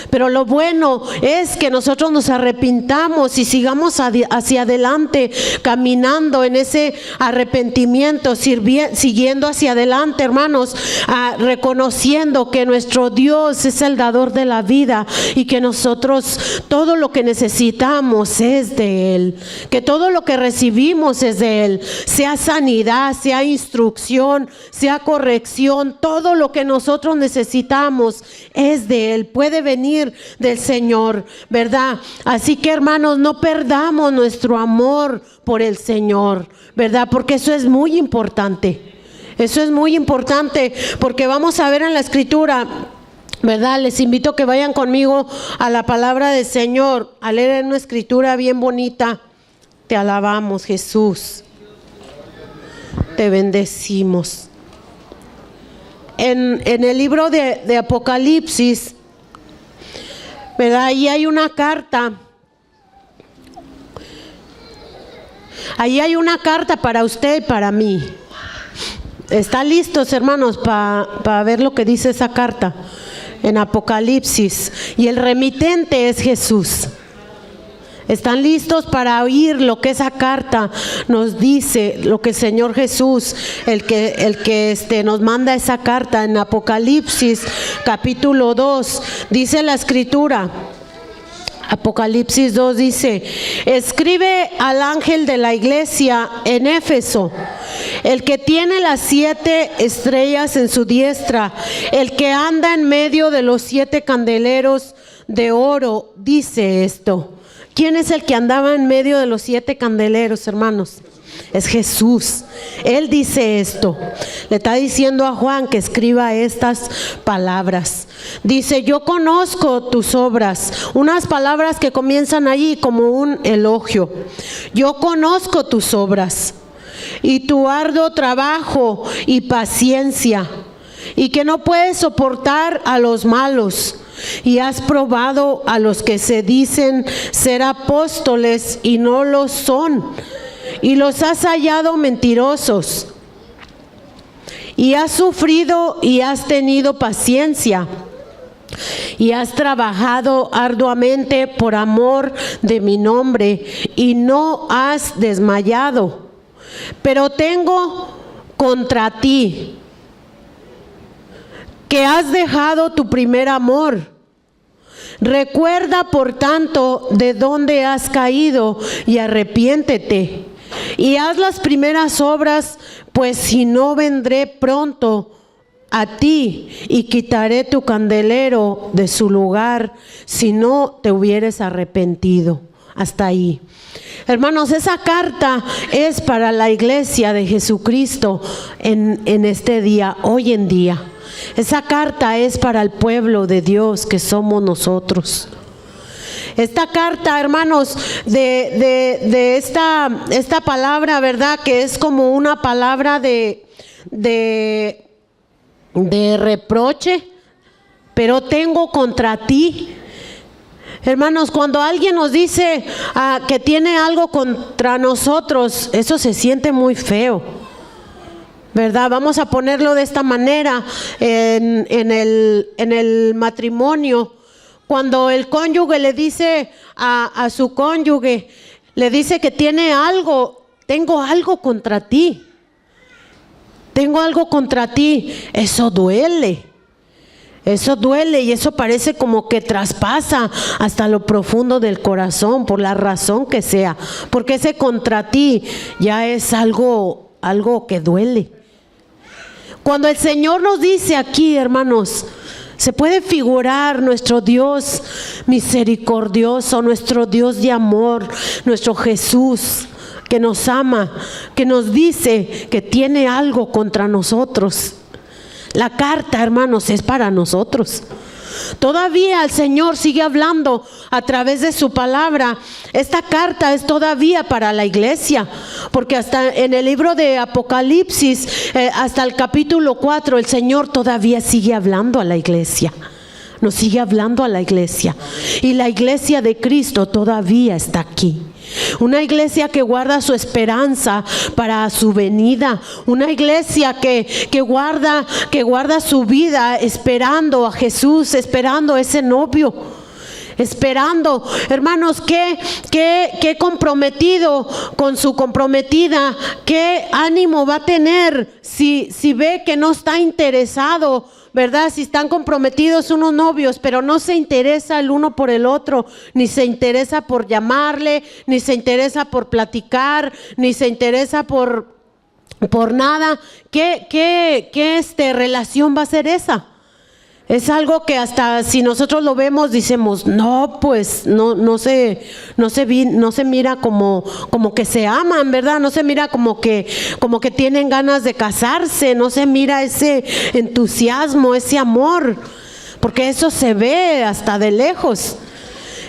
Pero lo bueno es que nosotros nos arrepintamos y sigamos hacia adelante, caminando en ese arrepentimiento, siguiendo hacia adelante, hermanos, reconociendo que nuestro Dios es el dador de la vida y que nosotros todo lo que necesitamos es de Él, que todo lo que recibimos es de Él, sea sanidad, sea instrucción, sea corrección, todo lo que nosotros necesitamos es de Él, puede venir del Señor, ¿verdad? Así que, hermanos, no perdamos nuestro amor por el Señor, ¿verdad? Porque eso es muy importante. Eso es muy importante, porque vamos a ver en la Escritura, ¿verdad? Les invito a que vayan conmigo a la palabra del Señor, a leer en una Escritura bien bonita. Te alabamos, Jesús. Te bendecimos. En el libro de Apocalipsis, ¿verdad? Ahí hay una carta. Ahí hay una carta para usted y para mí. ¿Están listos, hermanos, para ver lo que dice esa carta en Apocalipsis? Y el remitente es Jesús. ¿Están listos para oír lo que esa carta nos dice? Lo que el Señor Jesús, el que nos manda esa carta en Apocalipsis capítulo 2, dice la Escritura. Apocalipsis 2 dice: escribe al ángel de la iglesia en Éfeso, el que tiene las 7 estrellas en su diestra, el que anda en medio de los 7 candeleros de oro, dice esto. ¿Quién es el que andaba en medio de los 7 candeleros, hermanos? Es Jesús. Él dice esto. Le está diciendo a Juan que escriba estas palabras. Dice: yo conozco tus obras. Unas palabras que comienzan allí como un elogio. Yo conozco tus obras y tu arduo trabajo y paciencia, y que no puedes soportar a los malos. Y has probado a los que se dicen ser apóstoles y no lo son, y los has hallado mentirosos. Y has sufrido y has tenido paciencia, y has trabajado arduamente por amor de mi nombre, y no has desmayado. Pero tengo contra ti que has dejado tu primer amor. Recuerda, por tanto, de dónde has caído y arrepiéntete. Y haz las primeras obras, pues si no, vendré pronto a ti y quitaré tu candelero de su lugar, si no te hubieres arrepentido. Hasta ahí. Hermanos, esa carta es para la iglesia de Jesucristo en este día, hoy en día. Esa carta es para el pueblo de Dios que somos nosotros. Esta carta, hermanos, de esta palabra, ¿verdad? Que es como una palabra de reproche, pero tengo contra ti. Hermanos, cuando alguien nos dice que tiene algo contra nosotros, eso se siente muy feo, ¿verdad? Vamos a ponerlo de esta manera en el matrimonio. Cuando el cónyuge le dice a su cónyuge, le dice que tiene algo, tengo algo contra ti. Tengo algo contra ti. Eso duele. Eso duele y eso parece como que traspasa hasta lo profundo del corazón, por la razón que sea. Porque ese contra ti ya es algo que duele. Cuando el Señor nos dice aquí, hermanos, se puede figurar nuestro Dios misericordioso, nuestro Dios de amor, nuestro Jesús que nos ama, que nos dice que tiene algo contra nosotros. La carta, hermanos, es para nosotros. Todavía el Señor sigue hablando a través de su palabra. Esta carta es todavía para la iglesia, porque hasta en el libro de Apocalipsis, hasta el capítulo 4, el Señor todavía sigue hablando a la iglesia. Nos sigue hablando a la iglesia. Y la iglesia de Cristo todavía está aquí. Una iglesia que guarda su esperanza para su venida. Una iglesia que guarda su vida esperando a Jesús, esperando a ese novio. Esperando, hermanos, qué comprometido con su comprometida, qué ánimo va a tener si ve que no está interesado, ¿verdad? Si están comprometidos unos novios, pero no se interesa el uno por el otro, ni se interesa por llamarle, ni se interesa por platicar, ni se interesa por nada. ¿Qué relación va a ser esa? Es algo que hasta si nosotros lo vemos decimos, no, pues no se mira como que se aman, ¿verdad? No se mira como que tienen ganas de casarse, no se mira ese entusiasmo, ese amor, porque eso se ve hasta de lejos.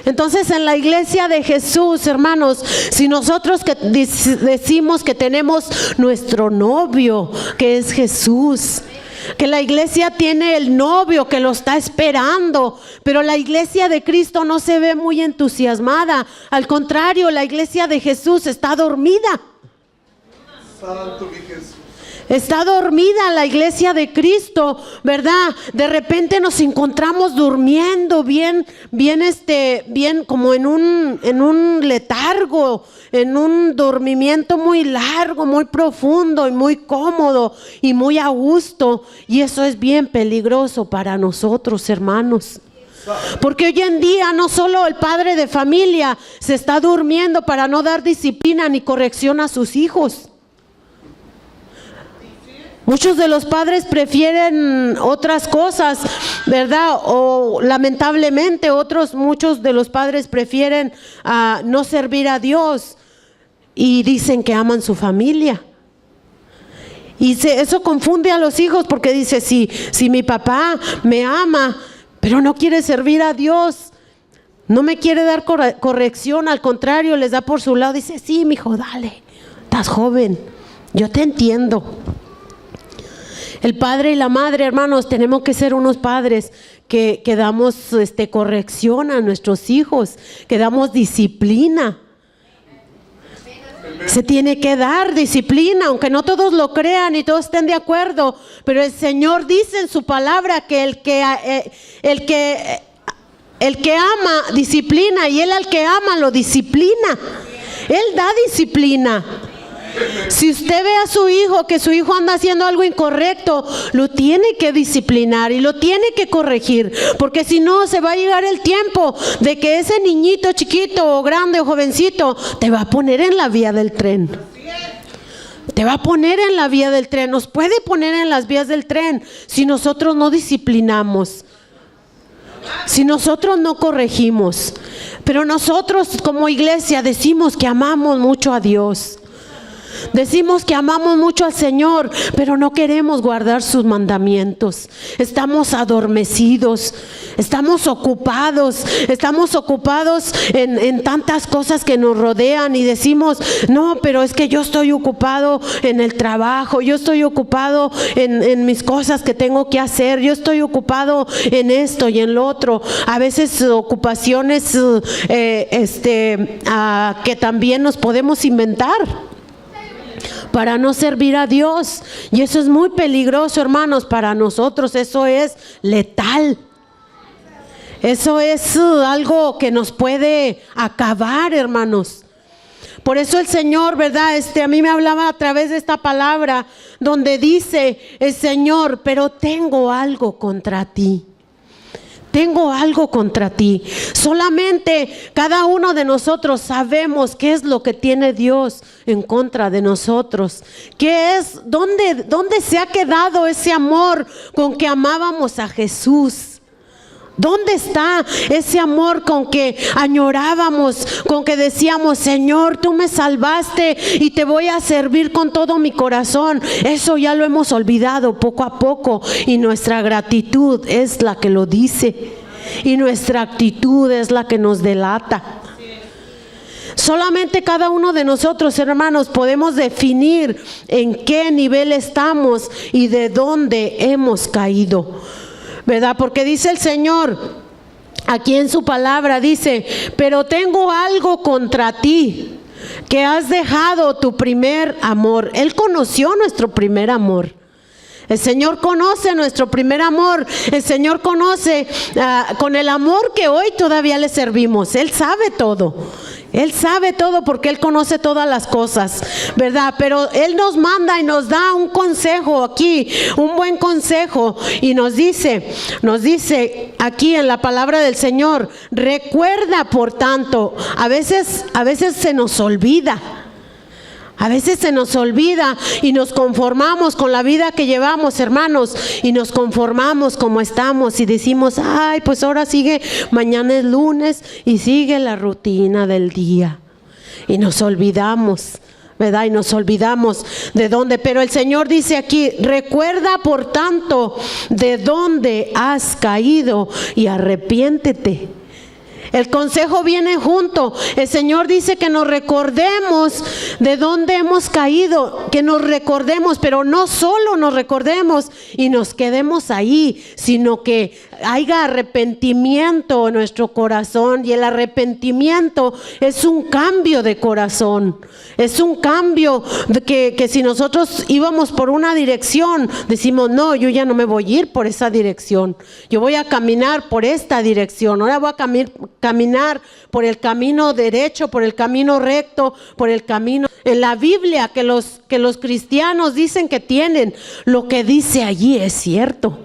Entonces, en la iglesia de Jesús, hermanos, si nosotros que decimos que tenemos nuestro novio, que es Jesús, que la iglesia tiene el novio que lo está esperando, pero la iglesia de Cristo no se ve muy entusiasmada. Al contrario, la iglesia de Jesús está dormida. Santo mi Jesús. Está dormida la iglesia de Cristo, ¿verdad? De repente nos encontramos durmiendo bien como en un letargo, en un dormimiento muy largo, muy profundo y muy cómodo y muy a gusto. Y eso es bien peligroso para nosotros, hermanos. Porque hoy en día no solo el padre de familia se está durmiendo para no dar disciplina ni corrección a sus hijos. Muchos de los padres prefieren otras cosas, ¿verdad? O lamentablemente muchos de los padres prefieren no servir a Dios y dicen que aman su familia. Y eso confunde a los hijos porque dice, si mi papá me ama, pero no quiere servir a Dios, no me quiere dar corrección, al contrario, les da por su lado, dice, sí, mijo, dale, estás joven, yo te entiendo. El padre y la madre, hermanos, tenemos que ser unos padres que damos corrección a nuestros hijos, que damos disciplina. Se tiene que dar disciplina, aunque no todos lo crean y todos estén de acuerdo, pero el Señor dice en su palabra que el que ama disciplina, y Él al que ama lo disciplina. Él da disciplina. Si usted ve a su hijo, que su hijo anda haciendo algo incorrecto, lo tiene que disciplinar y lo tiene que corregir, porque si no se va a llegar el tiempo de que ese niñito chiquito o grande o jovencito te va a poner en la vía del tren. Te va a poner en la vía del tren, nos puede poner en las vías del tren si nosotros no disciplinamos, si nosotros no corregimos. Pero nosotros como iglesia decimos que amamos mucho a Dios. Decimos que amamos mucho al Señor, pero no queremos guardar sus mandamientos. Estamos adormecidos, estamos ocupados en tantas cosas que nos rodean y decimos, no, pero es que yo estoy ocupado en el trabajo, yo estoy ocupado en mis cosas que tengo que hacer, yo estoy ocupado en esto y en lo otro. A veces ocupaciones que también nos podemos inventar para no servir a Dios, y eso es muy peligroso, hermanos, para nosotros. Eso es letal, eso es algo que nos puede acabar, hermanos. Por eso el Señor, ¿verdad? A mí me hablaba a través de esta palabra donde dice el Señor, pero tengo algo contra ti. Tengo algo contra ti. Solamente cada uno de nosotros sabemos qué es lo que tiene Dios en contra de nosotros. ¿Qué es? ¿Dónde se ha quedado ese amor con que amábamos a Jesús? ¿Dónde está ese amor con que añorábamos, con que decíamos, Señor, tú me salvaste y te voy a servir con todo mi corazón? Eso ya lo hemos olvidado poco a poco, y nuestra gratitud es la que lo dice, y nuestra actitud es la que nos delata. Solamente cada uno de nosotros, hermanos, podemos definir en qué nivel estamos y de dónde hemos caído, ¿verdad? Porque dice el Señor aquí en su palabra, dice, pero tengo algo contra ti, que has dejado tu primer amor. Él conoció nuestro primer amor. El Señor conoce nuestro primer amor. El Señor conoce con el amor que hoy todavía le servimos. Él sabe todo. Él sabe todo porque Él conoce todas las cosas, ¿verdad? Pero Él nos manda y nos da un consejo aquí, un buen consejo, y nos dice aquí en la palabra del Señor, recuerda por tanto. A veces se nos olvida. A veces se nos olvida y nos conformamos con la vida que llevamos, hermanos, y nos conformamos como estamos y decimos, ay, pues ahora sigue, mañana es lunes y sigue la rutina del día. Y nos olvidamos, ¿verdad? Y nos olvidamos de dónde. Pero el Señor dice aquí, recuerda por tanto de dónde has caído y arrepiéntete. El consejo viene junto. El Señor dice que nos recordemos de dónde hemos caído, que nos recordemos, pero no solo nos recordemos y nos quedemos ahí, sino que haya arrepentimiento en nuestro corazón. Y el arrepentimiento es un cambio de corazón, es un cambio de que si nosotros íbamos por una dirección, decimos no, yo ya no me voy a ir por esa dirección, yo voy a caminar por esta dirección, ahora voy a caminar por el camino derecho, por el camino recto, por el camino. En la Biblia que los cristianos dicen que tienen, lo que dice allí es cierto.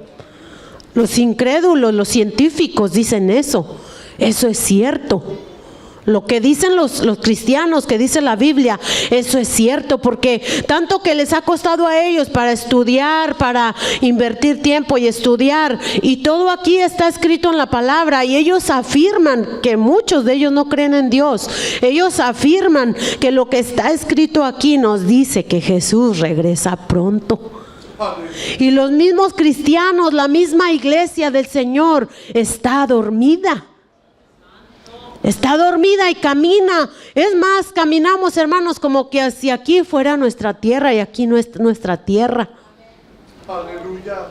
Los incrédulos, los científicos dicen eso es cierto. Lo que dicen los cristianos, que dice la Biblia, eso es cierto, porque tanto que les ha costado a ellos para estudiar, para invertir tiempo y estudiar, y todo aquí está escrito en la palabra, y ellos afirman que muchos de ellos no creen en Dios. Ellos afirman que lo que está escrito aquí nos dice que Jesús regresa pronto. Y los mismos cristianos, la misma iglesia del Señor está dormida. Está dormida y camina. Es más, caminamos, hermanos, como que hacia aquí fuera nuestra tierra y aquí no es nuestra tierra. Aleluya.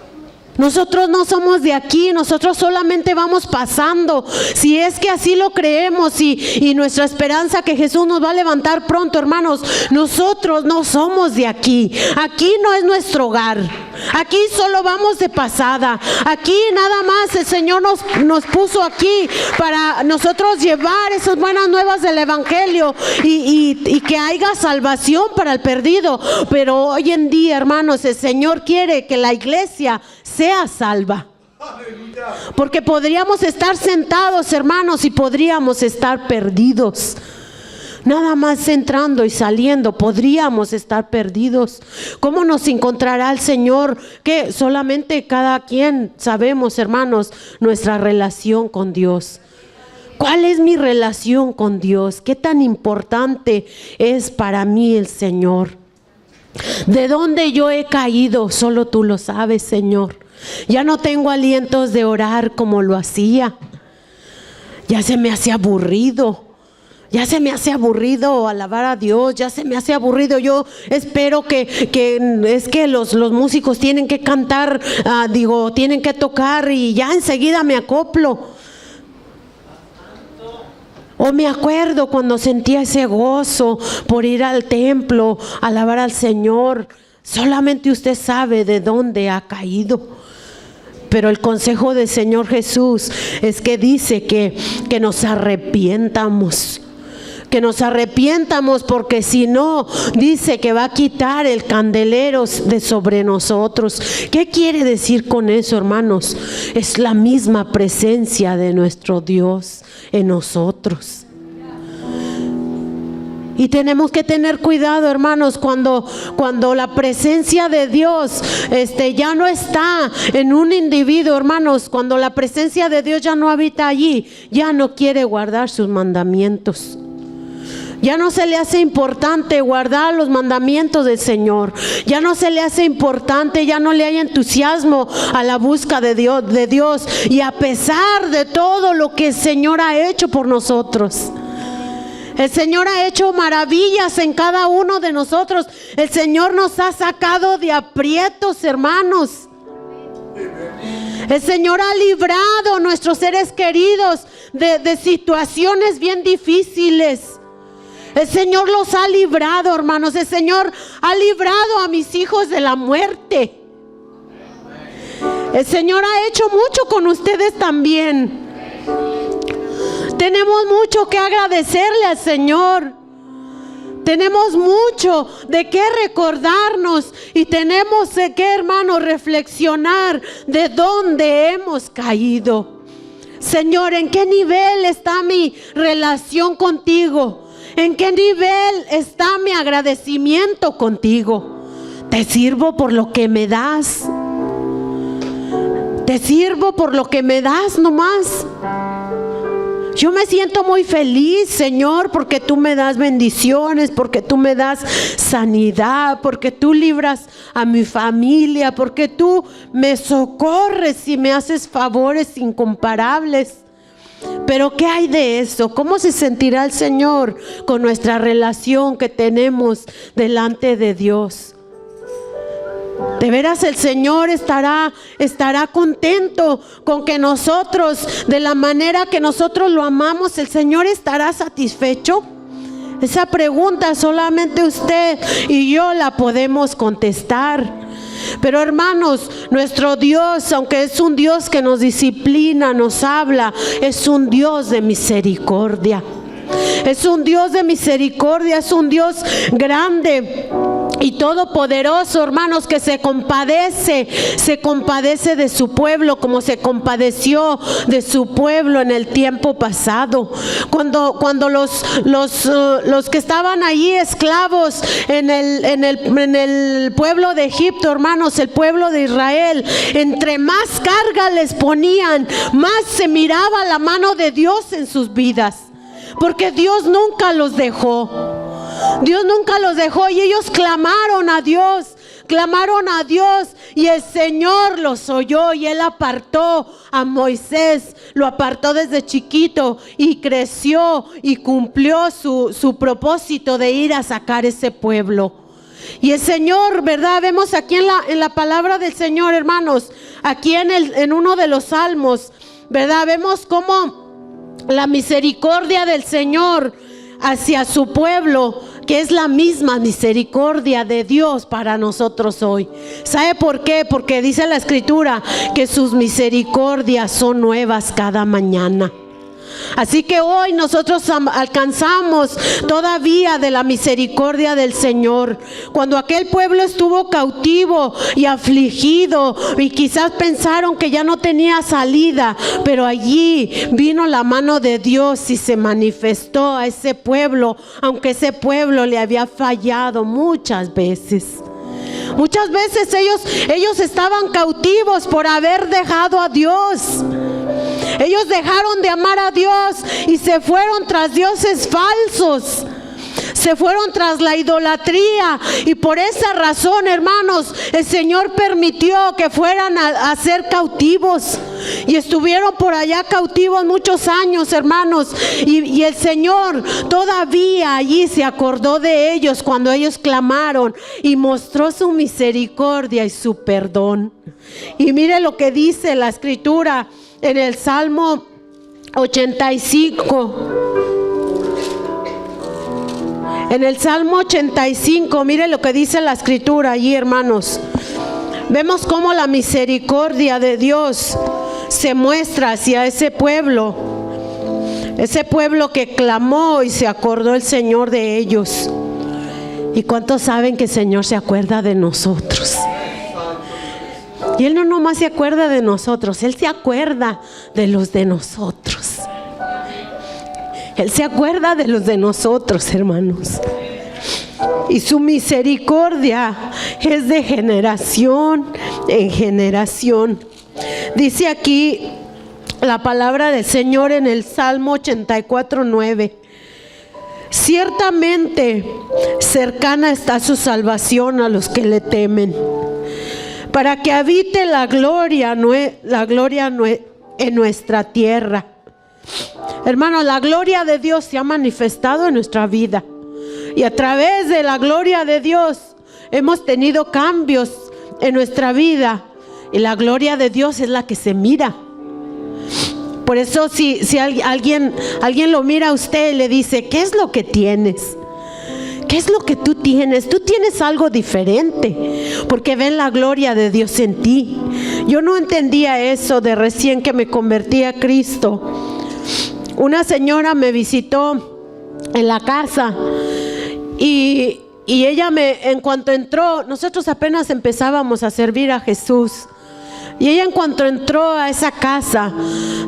Nosotros no somos de aquí, nosotros solamente vamos pasando. Si es que así lo creemos y nuestra esperanza que Jesús nos va a levantar pronto, hermanos, nosotros no somos de aquí. Aquí no es nuestro hogar. Aquí solo vamos de pasada. Aquí nada más el Señor nos puso aquí para nosotros llevar esas buenas nuevas del Evangelio y que haya salvación para el perdido. Pero hoy en día, hermanos, el Señor quiere que la iglesia sea salva. Porque podríamos estar sentados, hermanos, y podríamos estar perdidos. Nada más entrando y saliendo, podríamos estar perdidos. ¿Cómo nos encontrará el Señor? Que solamente cada quien sabemos, hermanos, nuestra relación con Dios. ¿Cuál es mi relación con Dios? ¿Qué tan importante es para mí el Señor? ¿De dónde yo he caído? Solo tú lo sabes, Señor. Ya no tengo alientos de orar como lo hacía. Ya se me hace aburrido. Ya se me hace aburrido alabar a Dios. Ya se me hace aburrido. Yo espero que es que los músicos tienen que cantar, tienen que tocar y ya enseguida me acoplo. O me acuerdo cuando sentía ese gozo por ir al templo, alabar al Señor. Solamente usted sabe de dónde ha caído. Pero el consejo del Señor Jesús es que dice que nos arrepientamos. Que nos arrepientamos, porque si no, dice que va a quitar el candelero de sobre nosotros. ¿Qué quiere decir con eso, hermanos? Es la misma presencia de nuestro Dios en nosotros. Y tenemos que tener cuidado, hermanos, cuando la presencia de Dios ya no está en un individuo, hermanos. Cuando la presencia de Dios ya no habita allí, ya no quiere guardar sus mandamientos. Ya no se le hace importante guardar los mandamientos del Señor. Ya no se le hace importante, ya no le hay entusiasmo a la busca de Dios. Y a pesar de todo lo que el Señor ha hecho por nosotros, el Señor ha hecho maravillas en cada uno de nosotros. El Señor nos ha sacado de aprietos, hermanos. El Señor ha librado a nuestros seres queridos de situaciones bien difíciles. El Señor los ha librado, hermanos. El Señor ha librado a mis hijos de la muerte. El Señor ha hecho mucho con ustedes también. Tenemos mucho que agradecerle al Señor. Tenemos mucho de qué recordarnos y tenemos de qué, hermanos, reflexionar de dónde hemos caído. Señor, ¿en qué nivel está mi relación contigo? ¿En qué nivel está mi agradecimiento contigo? ¿Te sirvo por lo que me das? ¿Te sirvo por lo que me das nomás? Yo me siento muy feliz, Señor, porque tú me das bendiciones, porque tú me das sanidad, porque tú libras a mi familia, porque tú me socorres y me haces favores incomparables. Pero ¿qué hay de eso? ¿Cómo se sentirá el Señor con nuestra relación que tenemos delante de Dios? De veras el Señor estará contento con que nosotros, de la manera que nosotros lo amamos, el Señor estará satisfecho. Esa pregunta solamente usted y yo la podemos contestar. Pero hermanos, nuestro Dios, aunque es un Dios que nos disciplina, nos habla, es un Dios de misericordia. Es un Dios de misericordia, es un Dios grande y todopoderoso, hermanos, que se compadece de su pueblo, como se compadeció de su pueblo en el tiempo pasado. Cuando los que estaban allí esclavos en el pueblo de Egipto, hermanos, el pueblo de Israel, entre más carga les ponían, más se miraba la mano de Dios en sus vidas. Porque Dios nunca los dejó. Dios nunca los dejó y ellos clamaron a Dios y el Señor los oyó y Él apartó a Moisés, lo apartó desde chiquito y creció y cumplió su propósito de ir a sacar ese pueblo. Y el Señor, ¿verdad? Vemos aquí en la palabra del Señor, hermanos, aquí en uno de los salmos, ¿verdad? Vemos cómo la misericordia del Señor hacia su pueblo, que es la misma misericordia de Dios para nosotros hoy. ¿Sabe por qué? Porque dice la Escritura que sus misericordias son nuevas cada mañana. Así que hoy nosotros alcanzamos todavía de la misericordia del Señor. Cuando aquel pueblo estuvo cautivo y afligido y quizás pensaron que ya no tenía salida, pero allí vino la mano de Dios y se manifestó a ese pueblo, aunque ese pueblo le había fallado muchas veces. Muchas veces ellos estaban cautivos por haber dejado a Dios. Ellos dejaron de amar a Dios y se fueron tras dioses falsos. Se fueron tras la idolatría y por esa razón, hermanos, el Señor permitió que fueran a ser cautivos. Y estuvieron por allá cautivos muchos años, hermanos. Y el Señor todavía allí se acordó de ellos cuando ellos clamaron y mostró su misericordia y su perdón. Y mire lo que dice la Escritura en el Salmo 85. En el Salmo 85, mire lo que dice la Escritura allí, hermanos. Vemos cómo la misericordia de Dios se muestra hacia ese pueblo que clamó y se acordó el Señor de ellos. ¿Y cuántos saben que el Señor se acuerda de nosotros? Y Él no nomás se acuerda de nosotros, Él se acuerda de los de nosotros. Él se acuerda de los de nosotros, hermanos. Y su misericordia es de generación en generación. Dice aquí la palabra del Señor en el Salmo 84:9. Ciertamente cercana está su salvación a los que le temen, para que habite la gloria en nuestra tierra. Hermanos, la gloria de Dios se ha manifestado en nuestra vida. Y a través de la gloria de Dios hemos tenido cambios en nuestra vida. Y la gloria de Dios es la que se mira. Por eso si alguien lo mira a usted y le dice, ¿qué es lo que tienes? ¿Qué es lo que tú tienes? Tú tienes algo diferente, porque ven la gloria de Dios en ti. Yo no entendía eso de recién que me convertí a Cristo. Una señora me visitó en la casa y ella en cuanto entró, nosotros apenas empezábamos a servir a Jesús. Y ella en cuanto entró a esa casa,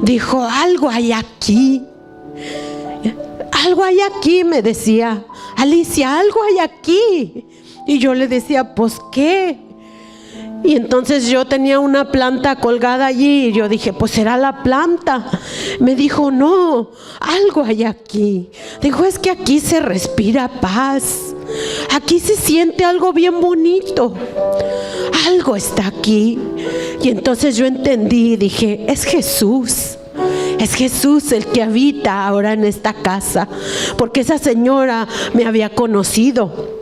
dijo, algo hay aquí. Algo hay aquí, me decía. Alicia, algo hay aquí. Y yo le decía, pues, ¿qué? Y entonces yo tenía una planta colgada allí y yo dije, pues será la planta. Me dijo, no, algo hay aquí. Dijo, es que aquí se respira paz. Aquí se siente algo bien bonito. Algo está aquí. Y entonces yo entendí y dije, es Jesús. Es Jesús el que habita ahora en esta casa, porque esa señora me había conocido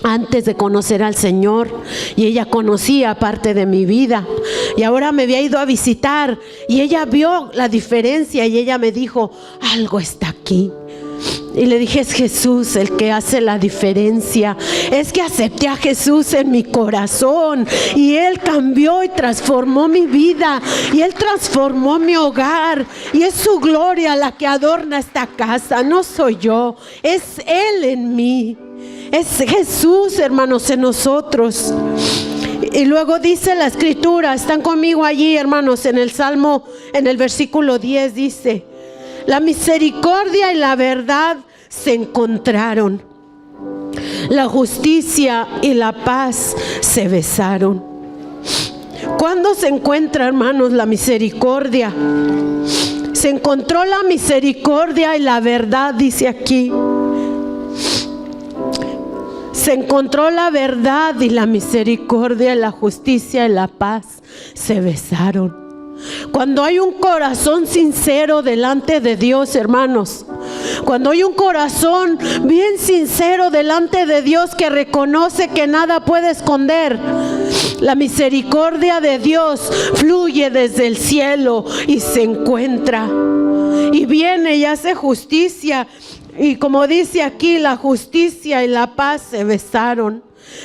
antes de conocer al Señor, y ella conocía parte de mi vida, y ahora me había ido a visitar y ella vio la diferencia y ella me dijo: algo está aquí. Y le dije: es Jesús el que hace la diferencia. Es que acepté a Jesús en mi corazón y Él cambió y transformó mi vida, y Él transformó mi hogar, y es su gloria la que adorna esta casa. No soy yo, es Él en mí. Es Jesús, hermanos, en nosotros. Y luego dice la escritura, están conmigo allí, hermanos, en el Salmo, en el versículo 10 dice: la misericordia y la verdad se encontraron, la justicia y la paz se besaron. ¿Cuándo se encuentra, hermanos, la misericordia? Se encontró la misericordia y la verdad, dice aquí. Se encontró la verdad y la misericordia, la justicia y la paz se besaron. Cuando hay un corazón sincero delante de Dios, hermanos, cuando hay un corazón bien sincero delante de Dios que reconoce que nada puede esconder, la misericordia de Dios fluye desde el cielo y se encuentra y viene y hace justicia. Y como dice aquí, la justicia y la paz se besaron.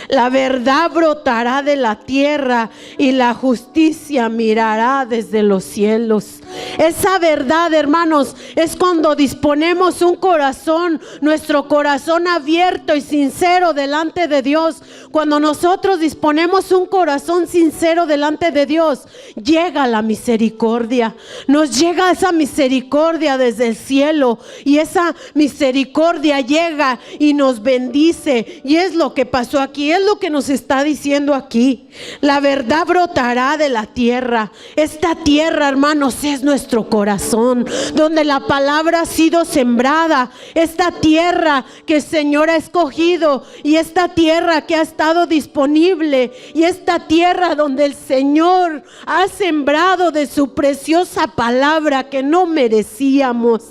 La verdad brotará de la tierra y la justicia mirará desde los cielos. Esa verdad, hermanos, es cuando disponemos un corazón, nuestro corazón abierto y sincero delante de Dios. Cuando nosotros disponemos un corazón sincero delante de Dios, llega la misericordia. Nos llega esa misericordia desde el cielo, y esa misericordia llega y nos bendice. Y es lo que pasó aquí, es lo que nos está diciendo aquí. La verdad brotará de la tierra. Esta tierra, hermanos, es nuestro corazón, donde la palabra ha sido sembrada. Esta tierra que el Señor ha escogido, y esta tierra que ha estado disponible, y esta tierra donde el Señor ha sembrado de su preciosa palabra que no merecíamos.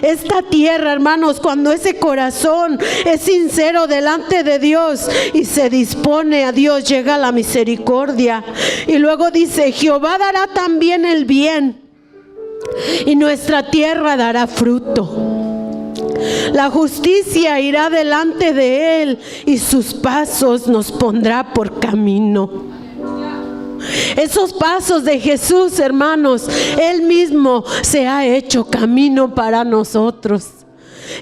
Esta tierra, hermanos, cuando ese corazón es sincero delante de Dios y se dispone a Dios, llega la misericordia. Y luego dice: Jehová dará también el bien, y nuestra tierra dará fruto. La justicia irá delante de él, y sus pasos nos pondrá por camino. Esos pasos de Jesús, hermanos, Él mismo se ha hecho camino para nosotros.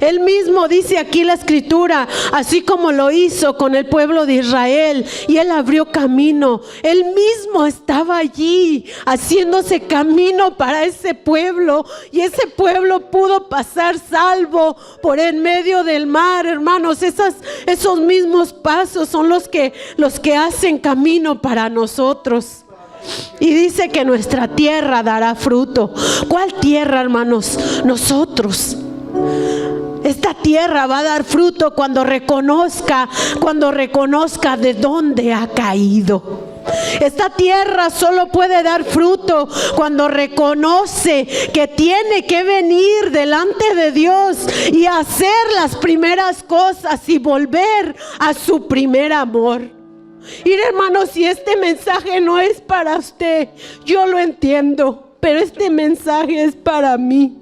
Él mismo dice aquí la escritura, así como lo hizo con el pueblo de Israel, y Él abrió camino. Él mismo estaba allí haciéndose camino para ese pueblo, y ese pueblo pudo pasar salvo por en medio del mar, hermanos. Esos mismos pasos son los que hacen camino para nosotros. Y dice que nuestra tierra dará fruto. ¿Cuál tierra, hermanos? Nosotros. Esta tierra va a dar fruto cuando reconozca de dónde ha caído. Esta tierra solo puede dar fruto cuando reconoce que tiene que venir delante de Dios y hacer las primeras cosas y volver a su primer amor. Y hermanos, si este mensaje no es para usted, yo lo entiendo, pero este mensaje es para mí.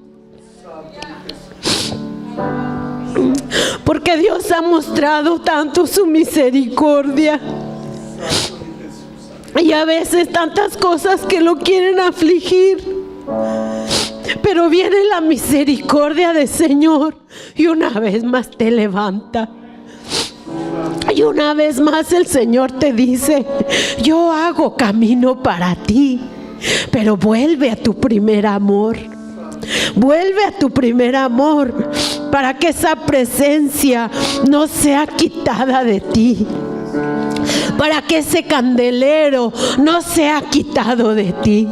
Porque Dios ha mostrado tanto su misericordia, y a veces tantas cosas que lo quieren afligir, pero viene la misericordia del Señor y una vez más te levanta. Y una vez más el Señor te dice: yo hago camino para ti, pero vuelve a tu primer amor. Vuelve a tu primer amor, para que esa presencia no sea quitada de ti, para que ese candelero no sea quitado de ti.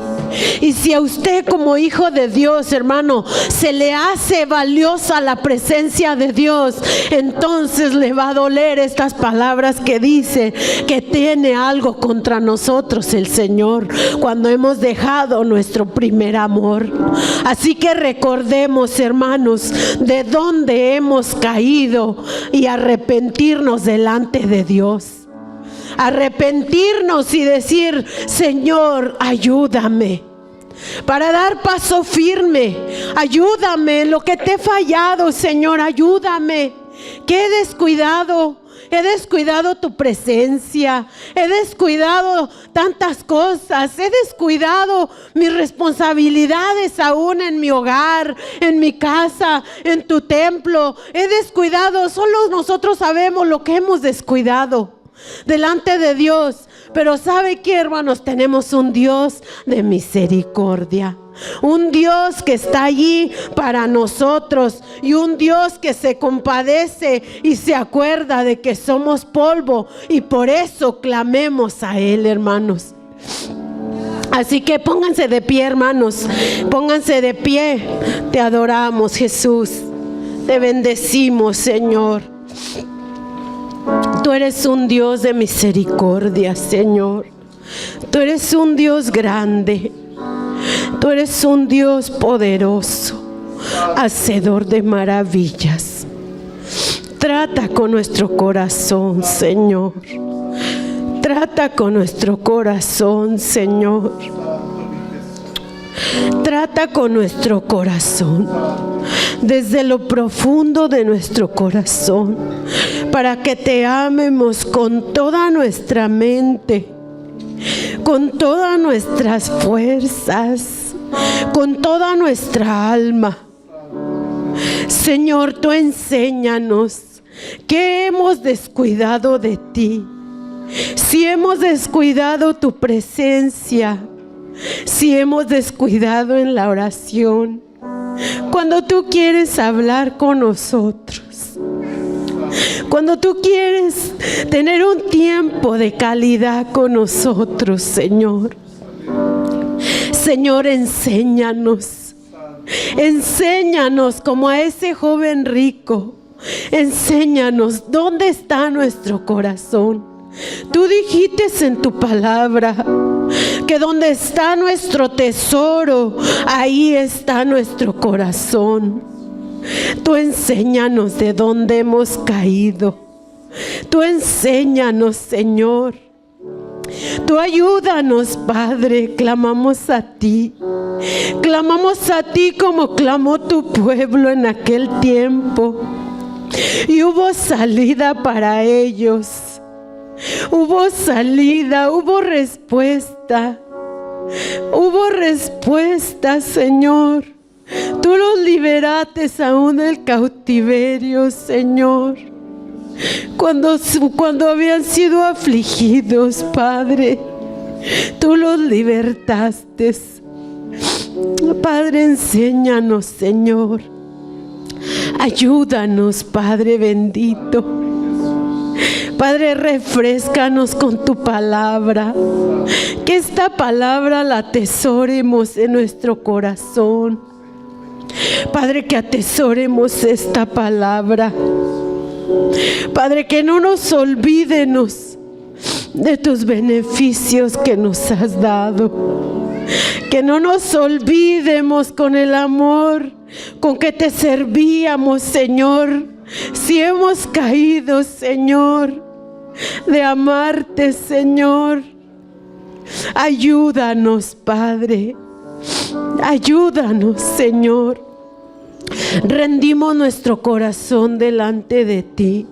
Y si a usted como hijo de Dios, hermano, se le hace valiosa la presencia de Dios, entonces le va a doler estas palabras que dice que tiene algo contra nosotros el Señor cuando hemos dejado nuestro primer amor. Así que recordemos, hermanos, de dónde hemos caído y arrepentirnos delante de Dios. Arrepentirnos y decir: Señor, ayúdame para dar paso firme. Ayúdame en lo que te he fallado, Señor, ayúdame. Que he descuidado tu presencia, he descuidado tantas cosas, he descuidado mis responsabilidades aún en mi hogar, en mi casa, en tu templo. He descuidado, solo nosotros sabemos lo que hemos descuidado delante de Dios. Pero ¿sabe qué, hermanos? Tenemos un Dios de misericordia, un Dios que está allí para nosotros, y un Dios que se compadece y se acuerda de que somos polvo, y por eso clamemos a Él, hermanos. Así que pónganse de pie, hermanos, pónganse de pie. Te adoramos, Jesús, te bendecimos, Señor. Tú eres un Dios de misericordia, Señor. Tú eres un Dios grande. Tú eres un Dios poderoso, hacedor de maravillas. Trata con nuestro corazón, Señor. Trata con nuestro corazón, Señor. Trata con nuestro corazón, desde lo profundo de nuestro corazón, para que te amemos con toda nuestra mente, con todas nuestras fuerzas, con toda nuestra alma. Señor, tú enséñanos qué hemos descuidado de ti. Si hemos descuidado tu presencia, si hemos descuidado en la oración, cuando tú quieres hablar con nosotros, cuando tú quieres tener un tiempo de calidad con nosotros, Señor. Señor, enséñanos. Enséñanos como a ese joven rico. Enséñanos dónde está nuestro corazón. Tú dijiste en tu palabra que donde está nuestro tesoro, ahí está nuestro corazón. Tú enséñanos de dónde hemos caído. Tú enséñanos, Señor. Tú ayúdanos, Padre. Clamamos a ti. Clamamos a ti como clamó tu pueblo en aquel tiempo. Y hubo salida para ellos. Hubo salida, hubo respuesta. Hubo respuesta, Señor. Tú los liberaste aún del cautiverio, Señor. Cuando habían sido afligidos, Padre, tú los libertaste. Padre, enséñanos, Señor. Ayúdanos, Padre bendito. Padre, refréscanos con tu palabra. Que esta palabra la atesoremos en nuestro corazón. Padre, que atesoremos esta palabra. Padre, que no nos olvidemos de tus beneficios que nos has dado. Que no nos olvidemos con el amor con que te servíamos, Señor. Si hemos caído, Señor, de amarte, Señor, ayúdanos, Padre. Ayúdanos, Señor. Rendimos nuestro corazón delante de ti.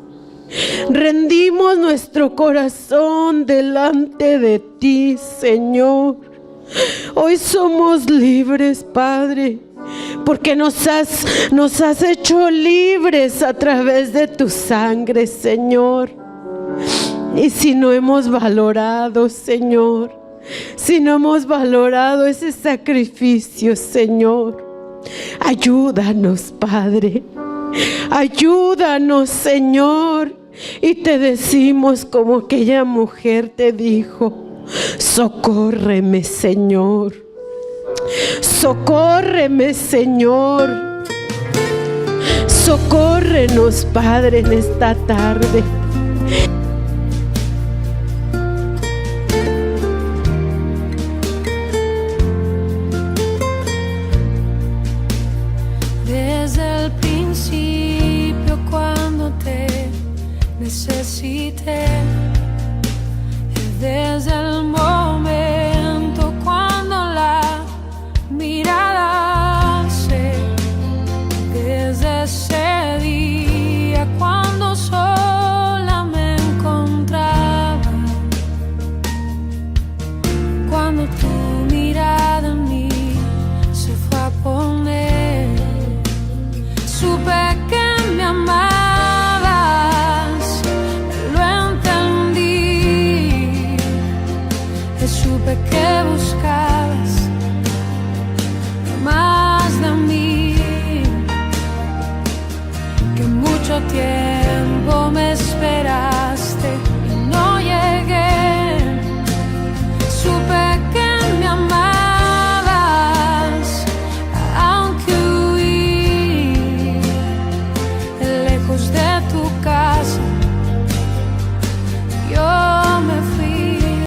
Rendimos nuestro corazón delante de ti, Señor. Hoy somos libres, Padre, porque nos has hecho libres a través de tu sangre, Señor. Y si no hemos valorado, Señor, si no hemos valorado ese sacrificio, Señor, ayúdanos, Padre. Ayúdanos, Señor. Y te decimos como aquella mujer te dijo: socórreme, Señor. Socórreme, Señor. Socórrenos, Padre, en esta tarde. Desde el principio, cuando te necesité, desde el